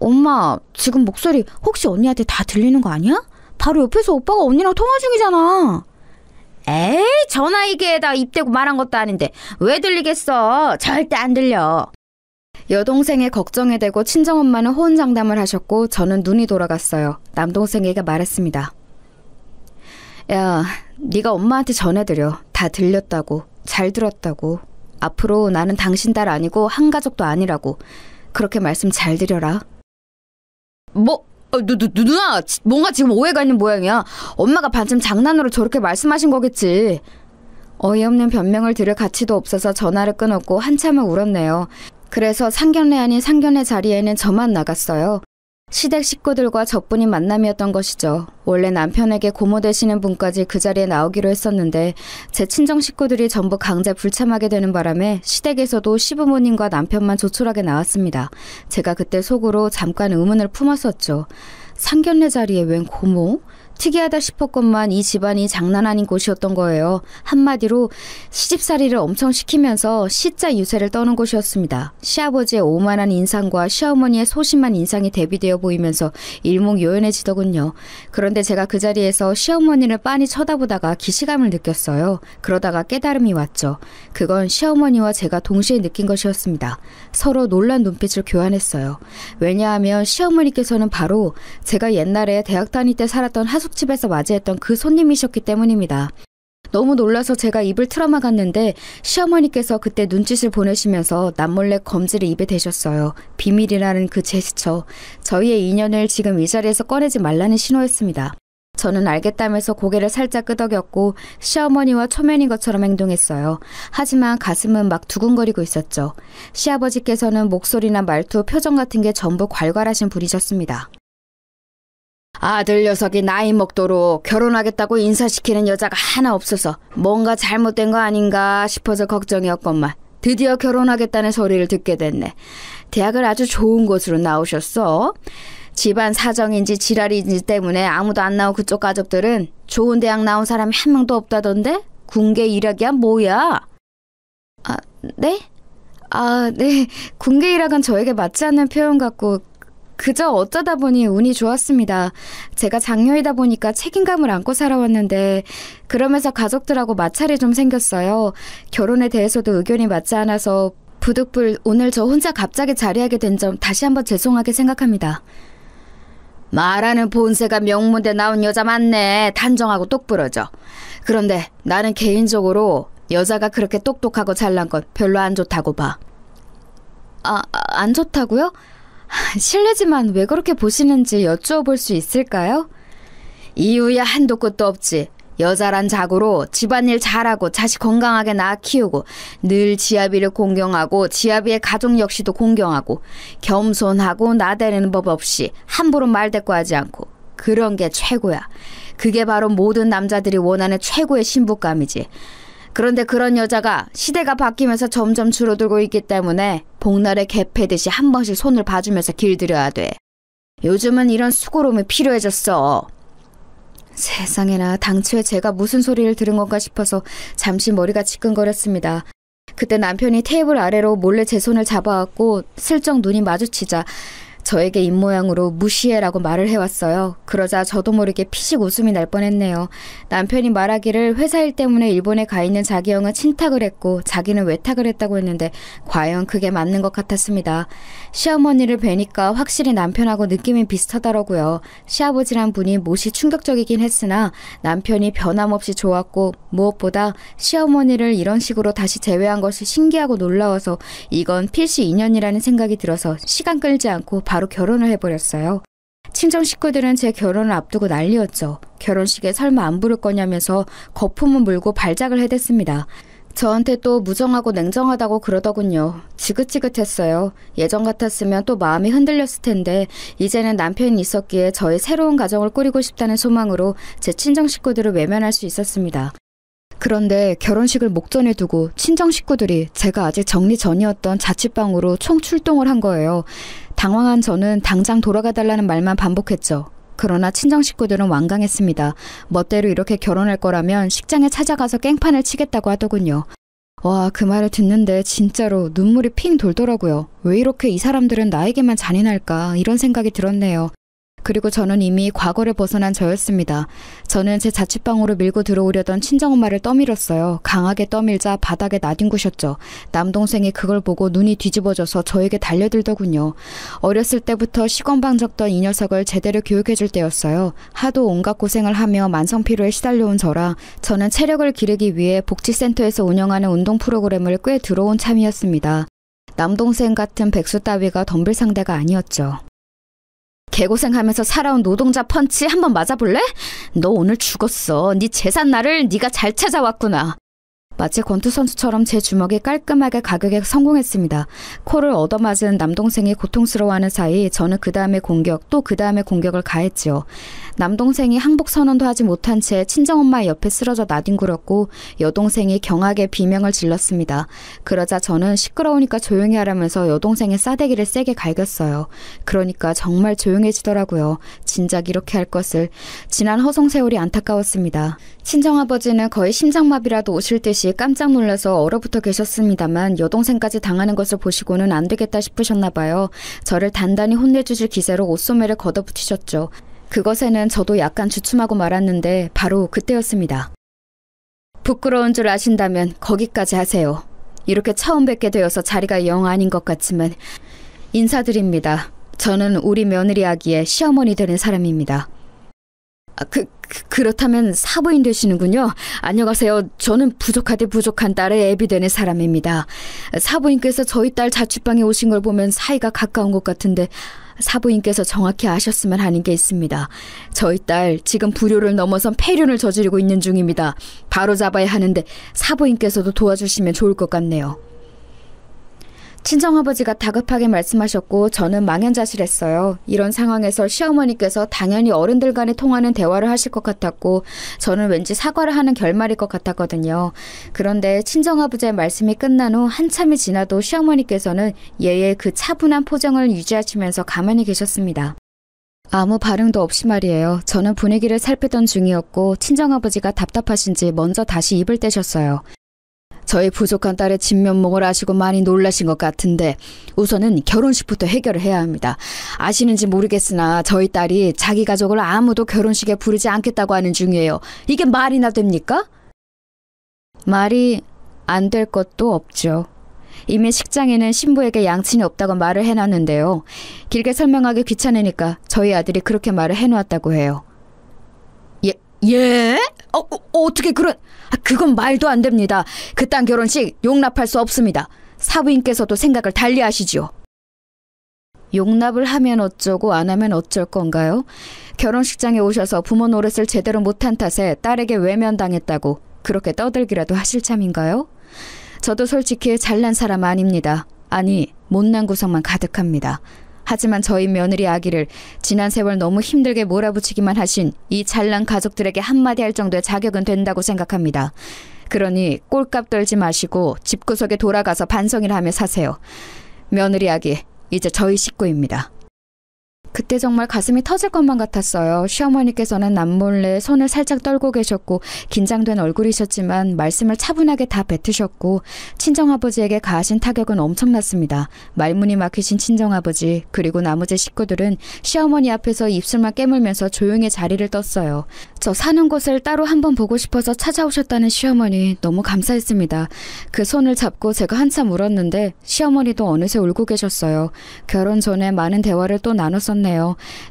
엄마, 지금 목소리 혹시 언니한테 다 들리는 거 아니야? 바로 옆에서 오빠가 언니랑 통화 중이잖아. 에이, 전화기계에다 입대고 말한 것도 아닌데 왜 들리겠어? 절대 안 들려. 여동생의 걱정이 되고 친정엄마는 호언장담을 하셨고 저는 눈이 돌아갔어요. 남동생에게 말했습니다. 야, 네가 엄마한테 전해드려. 다 들렸다고. 잘 들었다고. 앞으로 나는 당신 딸 아니고 한 가족도 아니라고. 그렇게 말씀 잘 드려라. 누나, 뭔가 지금 오해가 있는 모양이야. 엄마가 반쯤 장난으로 저렇게 말씀하신 거겠지. 어이없는 변명을 들을 가치도 없어서 전화를 끊었고 한참을 울었네요. 그래서 상견례 아닌 상견례 자리에는 저만 나갔어요. 시댁 식구들과 저뿐인 만남이었던 것이죠. 원래 남편에게 고모 되시는 분까지 그 자리에 나오기로 했었는데 제 친정 식구들이 전부 강제 불참하게 되는 바람에 시댁에서도 시부모님과 남편만 조촐하게 나왔습니다. 제가 그때 속으로 잠깐 의문을 품었었죠. 상견례 자리에 웬 고모? 특이하다 싶었건만 이 집안이 장난 아닌 곳이었던 거예요. 한마디로 시집살이를 엄청 시키면서 시자 유세를 떠는 곳이었습니다. 시아버지의 오만한 인상과 시어머니의 소심한 인상이 대비되어 보이면서 일목요연해지더군요. 그런데 제가 그 자리에서 시어머니를 빤히 쳐다보다가 기시감을 느꼈어요. 그러다가 깨달음이 왔죠. 그건 시어머니와 제가 동시에 느낀 것이었습니다. 서로 놀란 눈빛을 교환했어요. 왜냐하면 시어머니께서는 바로 제가 옛날에 대학 다닐 때 살았던 하숙집에서 맞이했던 그 손님이셨기 때문입니다. 너무 놀라서 제가 입을 틀어막았는데 시어머니께서 그때 눈짓을 보내시면서 남몰래 검지를 입에 대셨어요. 비밀이라는 그 제스처, 저희의 인연을 지금 이 자리에서 꺼내지 말라는 신호였습니다. 저는 알겠다면서 고개를 살짝 끄덕였고 시어머니와 초면인 것처럼 행동했어요. 하지만 가슴은 막 두근거리고 있었죠. 시아버지께서는 목소리나 말투, 표정 같은 게 전부 괄괄하신 분이셨습니다. 아들 녀석이 나이 먹도록 결혼하겠다고 인사시키는 여자가 하나 없어서 뭔가 잘못된 거 아닌가 싶어서 걱정이었건만 드디어 결혼하겠다는 소리를 듣게 됐네. 대학을 아주 좋은 곳으로 나오셨어. 집안 사정인지 지랄인지 때문에 아무도 안 나온 그쪽 가족들은 좋은 대학 나온 사람이 한 명도 없다던데? 군계 일학이야 뭐야? 네? 네. 군계 일학은 저에게 맞지 않는 표현 같고 그저 어쩌다 보니 운이 좋았습니다. 제가 장녀이다 보니까 책임감을 안고 살아왔는데 그러면서 가족들하고 마찰이 좀 생겼어요. 결혼에 대해서도 의견이 맞지 않아서 부득불 오늘 저 혼자 갑자기 자리하게 된 점 다시 한번 죄송하게 생각합니다. 말하는 본세가 명문대 나온 여자 맞네. 단정하고 똑부러져. 그런데 나는 개인적으로 여자가 그렇게 똑똑하고 잘난 건 별로 안 좋다고 봐. 안 좋다고요? 실례지만 왜 그렇게 보시는지 여쭈어볼 수 있을까요? 이유야 한도 끝도 없지. 여자란 자고로 집안일 잘하고 자식 건강하게 낳아 키우고 늘 지아비를 공경하고 지아비의 가족 역시도 공경하고 겸손하고 나대는 법 없이 함부로 말대꾸하지 않고 그런 게 최고야. 그게 바로 모든 남자들이 원하는 최고의 신부감이지. 그런데 그런 여자가 시대가 바뀌면서 점점 줄어들고 있기 때문에 복날에 개 패듯이 한 번씩 손을 봐주면서 길들여야 돼. 요즘은 이런 수고로움이 필요해졌어. 세상에나 당초에 제가 무슨 소리를 들은 건가 싶어서 잠시 머리가 지끈거렸습니다. 그때 남편이 테이블 아래로 몰래 제 손을 잡아왔고 슬쩍 눈이 마주치자 저에게 입모양으로 무시해라고 말을 해왔어요. 그러자 저도 모르게 피식 웃음이 날 뻔했네요. 남편이 말하기를 회사 일 때문에 일본에 가 있는 자기 형은 친탁을 했고 자기는 외탁을 했다고 했는데 과연 그게 맞는 것 같았습니다. 시어머니를 뵈니까 확실히 남편하고 느낌이 비슷하더라고요. 시아버지란 분이 못이 충격적이긴 했으나 남편이 변함없이 좋았고 무엇보다 시어머니를 이런 식으로 다시 재회한 것이 신기하고 놀라워서 이건 필시 인연이라는 생각이 들어서 시간 끌지 않고 바로 결혼을 해버렸어요. 친정 식구들은 제 결혼을 앞두고 난리였죠. 결혼식에 설마 안 부를 거냐면서 거품을 물고 발작을 해댔습니다. 저한테 또 무정하고 냉정하다고 그러더군요. 지긋지긋했어요. 예전 같았으면 또 마음이 흔들렸을 텐데 이제는 남편이 있었기에 저의 새로운 가정을 꾸리고 싶다는 소망으로 제 친정 식구들을 외면할 수 있었습니다. 그런데 결혼식을 목전에 두고 친정 식구들이 제가 아직 정리 전이었던 자취방으로 총출동을 한 거예요. 당황한 저는 당장 돌아가달라는 말만 반복했죠. 그러나 친정 식구들은 완강했습니다. 멋대로 이렇게 결혼할 거라면 식장에 찾아가서 깽판을 치겠다고 하더군요. 와, 그 말을 듣는데 진짜로 눈물이 핑 돌더라고요. 왜 이렇게 이 사람들은 나에게만 잔인할까 이런 생각이 들었네요. 그리고 저는 이미 과거를 벗어난 저였습니다. 저는 제 자취방으로 밀고 들어오려던 친정엄마를 떠밀었어요. 강하게 떠밀자 바닥에 나뒹구셨죠. 남동생이 그걸 보고 눈이 뒤집어져서 저에게 달려들더군요. 어렸을 때부터 시건방 적던 이 녀석을 제대로 교육해줄 때였어요. 하도 온갖 고생을 하며 만성피로에 시달려온 저라 저는 체력을 기르기 위해 복지센터에서 운영하는 운동 프로그램을 꽤 들어온 참이었습니다. 남동생 같은 백수 따위가 덤빌 상대가 아니었죠. 개고생하면서 살아온 노동자 펀치 한번 맞아볼래? 너 오늘 죽었어. 네 재산 날을 네가 잘 찾아왔구나. 마치 권투 선수처럼 제 주먹이 깔끔하게 가격에 성공했습니다. 코를 얻어맞은 남동생이 고통스러워하는 사이 저는 그 다음에 공격, 또 그 다음에 공격을 가했지요. 남동생이 항복 선언도 하지 못한 채 친정엄마 옆에 쓰러져 나뒹굴었고 여동생이 경하게 비명을 질렀습니다. 그러자 저는 시끄러우니까 조용히 하라면서 여동생의 싸대기를 세게 갈겼어요. 그러니까 정말 조용해지더라고요. 진작 이렇게 할 것을. 지난 허송세월이 안타까웠습니다. 친정아버지는 거의 심장마비라도 오실 듯이 깜짝 놀라서 얼어붙어 계셨습니다만 여동생까지 당하는 것을 보시고는 안 되겠다 싶으셨나 봐요. 저를 단단히 혼내주실 기세로 옷소매를 걷어붙이셨죠. 그것에는 저도 약간 주춤하고 말았는데 바로 그때였습니다. 부끄러운 줄 아신다면 거기까지 하세요. 이렇게 처음 뵙게 되어서 자리가 영 아닌 것 같지만 인사드립니다. 저는 우리 며느리 아기의 시어머니 되는 사람입니다. 그렇다면 사부인 되시는군요. 안녕하세요. 저는 부족하디 부족한 딸의 애비 되는 사람입니다. 사부인께서 저희 딸 자취방에 오신 걸 보면 사이가 가까운 것 같은데 사부인께서 정확히 아셨으면 하는 게 있습니다. 저희 딸 지금 불효를 넘어선 폐륜을 저지르고 있는 중입니다. 바로 잡아야 하는데 사부인께서도 도와주시면 좋을 것 같네요. 친정아버지가 다급하게 말씀하셨고 저는 망연자실했어요. 이런 상황에서 시어머니께서 당연히 어른들 간에 통하는 대화를 하실 것 같았고 저는 왠지 사과를 하는 결말일 것 같았거든요. 그런데 친정아버지의 말씀이 끝난 후 한참이 지나도 시어머니께서는 예의 그 차분한 포정을 유지하시면서 가만히 계셨습니다. 아무 반응도 없이 말이에요. 저는 분위기를 살피던 중이었고 친정아버지가 답답하신지 먼저 다시 입을 떼셨어요. 저희 부족한 딸의 진면목을 아시고 많이 놀라신 것 같은데 우선은 결혼식부터 해결을 해야 합니다. 아시는지 모르겠으나 저희 딸이 자기 가족을 아무도 결혼식에 부르지 않겠다고 하는 중이에요. 이게 말이나 됩니까? 말이 안 될 것도 없죠. 이미 식장에는 신부에게 양친이 없다고 말을 해놨는데요. 길게 설명하기 귀찮으니까 저희 아들이 그렇게 말을 해놓았다고 해요. 예? 어떻게 그런... 그건 말도 안 됩니다. 그딴 결혼식 용납할 수 없습니다. 사부인께서도 생각을 달리 하시죠. 용납을 하면 어쩌고 안 하면 어쩔 건가요? 결혼식장에 오셔서 부모 노릇을 제대로 못한 탓에 딸에게 외면당했다고 그렇게 떠들기라도 하실 참인가요? 저도 솔직히 잘난 사람 아닙니다. 아니, 못난 구석만 가득합니다. 하지만 저희 며느리 아기를 지난 세월 너무 힘들게 몰아붙이기만 하신 이 잘난 가족들에게 한마디 할 정도의 자격은 된다고 생각합니다. 그러니 꼴값 떨지 마시고 집구석에 돌아가서 반성이나 하며 사세요. 며느리 아기, 이제 저희 식구입니다. 그때 정말 가슴이 터질 것만 같았어요. 시어머니께서는 남몰래 손을 살짝 떨고 계셨고 긴장된 얼굴이셨지만 말씀을 차분하게 다 뱉으셨고 친정아버지에게 가하신 타격은 엄청났습니다. 말문이 막히신 친정아버지 그리고 나머지 식구들은 시어머니 앞에서 입술만 깨물면서 조용히 자리를 떴어요. 저 사는 곳을 따로 한번 보고 싶어서 찾아오셨다는 시어머니 너무 감사했습니다. 그 손을 잡고 제가 한참 울었는데 시어머니도 어느새 울고 계셨어요. 결혼 전에 많은 대화를 또 나눴었네요.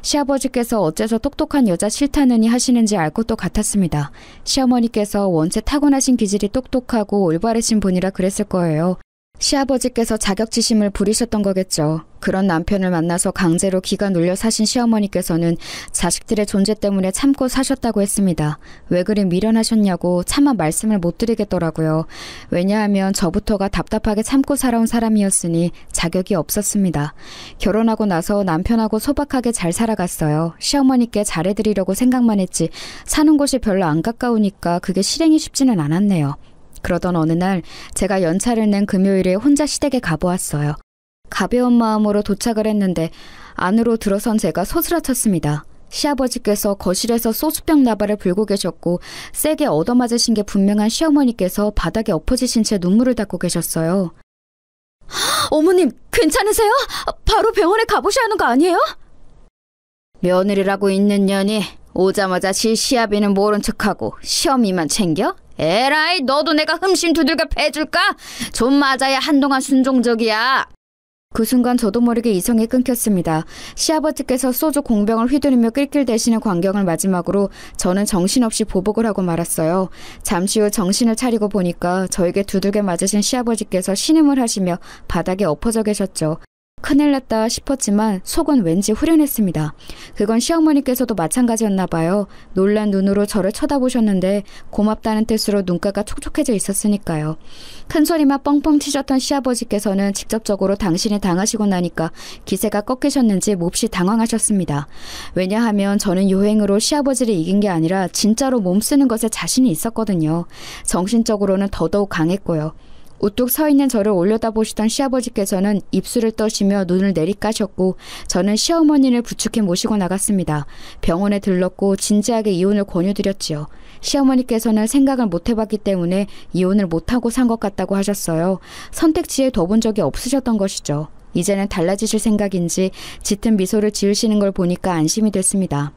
시아버지께서 어째서 똑똑한 여자 싫다느니 하시는지 알 것도 같았습니다. 시어머니께서 원체 타고나신 기질이 똑똑하고 올바르신 분이라 그랬을 거예요. 시아버지께서 자격지심을 부리셨던 거겠죠. 그런 남편을 만나서 강제로 기가 눌려 사신 시어머니께서는 자식들의 존재 때문에 참고 사셨다고 했습니다. 왜 그리 미련하셨냐고 차마 말씀을 못 드리겠더라고요. 왜냐하면 저부터가 답답하게 참고 살아온 사람이었으니 자격이 없었습니다. 결혼하고 나서 남편하고 소박하게 잘 살아갔어요. 시어머니께 잘해드리려고 생각만 했지 사는 곳이 별로 안 가까우니까 그게 실행이 쉽지는 않았네요. 그러던 어느 날 제가 연차를 낸 금요일에 혼자 시댁에 가보았어요. 가벼운 마음으로 도착을 했는데 안으로 들어선 제가 소스라쳤습니다. 시아버지께서 거실에서 소주병 나발을 불고 계셨고 세게 얻어맞으신 게 분명한 시어머니께서 바닥에 엎어지신 채 눈물을 닦고 계셨어요. 어머님 괜찮으세요? 바로 병원에 가보셔야 하는 거 아니에요? 며느리라고 있는 년이 오자마자 지 시아비는 모른 척하고 시어미만 챙겨? 에라이 너도 내가 흠씬 두들겨 패줄까? 좀 맞아야 한동안 순종적이야. 그 순간 저도 모르게 이성이 끊겼습니다. 시아버지께서 소주 공병을 휘두르며 낄낄대시는 광경을 마지막으로 저는 정신없이 보복을 하고 말았어요. 잠시 후 정신을 차리고 보니까 저에게 두들겨 맞으신 시아버지께서 신음을 하시며 바닥에 엎어져 계셨죠. 큰일 났다 싶었지만 속은 왠지 후련했습니다. 그건 시어머니께서도 마찬가지였나 봐요. 놀란 눈으로 저를 쳐다보셨는데 고맙다는 뜻으로 눈가가 촉촉해져 있었으니까요. 큰 소리만 뻥뻥 치셨던 시아버지께서는 직접적으로 당신이 당하시고 나니까 기세가 꺾이셨는지 몹시 당황하셨습니다. 왜냐하면 저는 요행으로 시아버지를 이긴 게 아니라 진짜로 몸쓰는 것에 자신이 있었거든요. 정신적으로는 더더욱 강했고요. 우뚝 서 있는 저를 올려다보시던 시아버지께서는 입술을 떠시며 눈을 내리까셨고 저는 시어머니를 부축해 모시고 나갔습니다. 병원에 들렀고 진지하게 이혼을 권유드렸지요. 시어머니께서는 생각을 못 해봤기 때문에 이혼을 못하고 산 것 같다고 하셨어요. 선택지에 둬본 적이 없으셨던 것이죠. 이제는 달라지실 생각인지 짙은 미소를 지으시는 걸 보니까 안심이 됐습니다.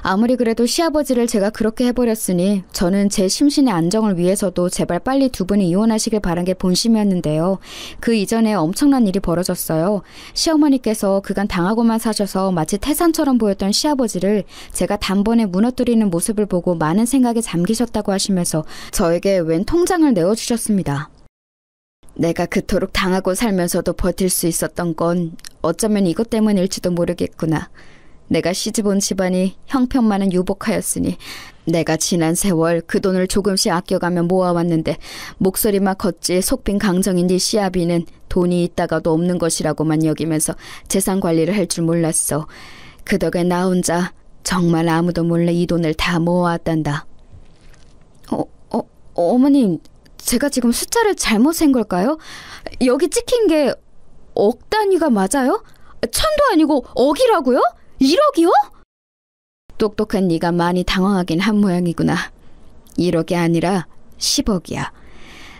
아무리 그래도 시아버지를 제가 그렇게 해버렸으니 저는 제 심신의 안정을 위해서도 제발 빨리 두 분이 이혼하시길 바란 게 본심이었는데요. 그 이전에 엄청난 일이 벌어졌어요. 시어머니께서 그간 당하고만 사셔서 마치 태산처럼 보였던 시아버지를 제가 단번에 무너뜨리는 모습을 보고 많은 생각에 잠기셨다고 하시면서 저에게 웬 통장을 내어주셨습니다. 내가 그토록 당하고 살면서도 버틸 수 있었던 건 어쩌면 이것 때문일지도 모르겠구나. 내가 시집온 집안이 형편만은 유복하였으니 내가 지난 세월 그 돈을 조금씩 아껴가며 모아왔는데 목소리만 컸지 속빈 강정인 네 시아비는 돈이 있다가도 없는 것이라고만 여기면서 재산 관리를 할 줄 몰랐어. 그 덕에 나 혼자 정말 아무도 몰래 이 돈을 다 모아왔단다. 어머님, 제가 지금 숫자를 잘못 센 걸까요? 여기 찍힌 게 억 단위가 맞아요? 천도 아니고 억이라고요? 1억이요? 똑똑한 네가 많이 당황하긴 한 모양이구나. 1억이 아니라 10억이야.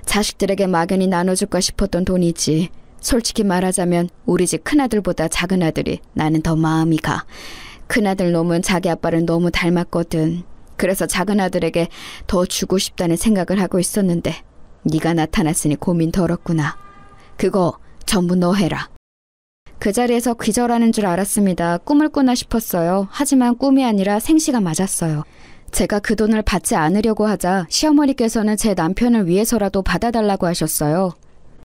자식들에게 막연히 나눠줄까 싶었던 돈이지. 솔직히 말하자면 우리 집 큰아들보다 작은아들이 나는 더 마음이 가. 큰아들 놈은 자기 아빠를 너무 닮았거든. 그래서 작은아들에게 더 주고 싶다는 생각을 하고 있었는데 네가 나타났으니 고민 덜었구나. 그거 전부 너 해라. 그 자리에서 기절하는 줄 알았습니다. 꿈을 꾸나 싶었어요. 하지만 꿈이 아니라 생시가 맞았어요. 제가 그 돈을 받지 않으려고 하자 시어머니께서는 제 남편을 위해서라도 받아달라고 하셨어요.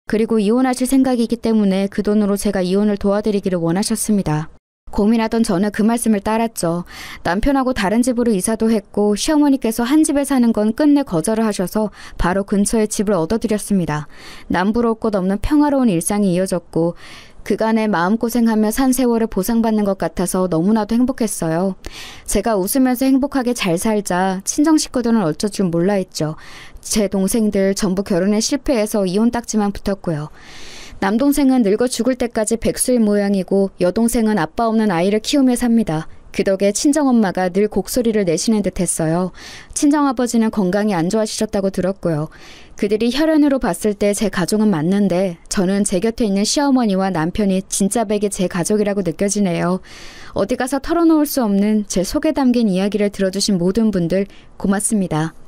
그리고 이혼하실 생각이기 때문에 그 돈으로 제가 이혼을 도와드리기를 원하셨습니다. 고민하던 저는 그 말씀을 따랐죠. 남편하고 다른 집으로 이사도 했고 시어머니께서 한 집에 사는 건 끝내 거절을 하셔서 바로 근처에 집을 얻어드렸습니다. 남부러울 것 없는 평화로운 일상이 이어졌고 그간의 마음고생하며 산 세월을 보상받는 것 같아서 너무나도 행복했어요. 제가 웃으면서 행복하게 잘 살자 친정 식구들은 어쩔 줄 몰라 했죠. 제 동생들 전부 결혼에 실패해서 이혼 딱지만 붙었고요. 남동생은 늙어 죽을 때까지 백수일 모양이고 여동생은 아빠 없는 아이를 키우며 삽니다. 그 덕에 친정엄마가 늘 곡소리를 내시는 듯 했어요. 친정아버지는 건강이 안 좋아지셨다고 들었고요. 그들이 혈연으로 봤을 때 제 가족은 맞는데 저는 제 곁에 있는 시어머니와 남편이 진짜 백이 제 가족이라고 느껴지네요. 어디 가서 털어놓을 수 없는 제 속에 담긴 이야기를 들어주신 모든 분들 고맙습니다.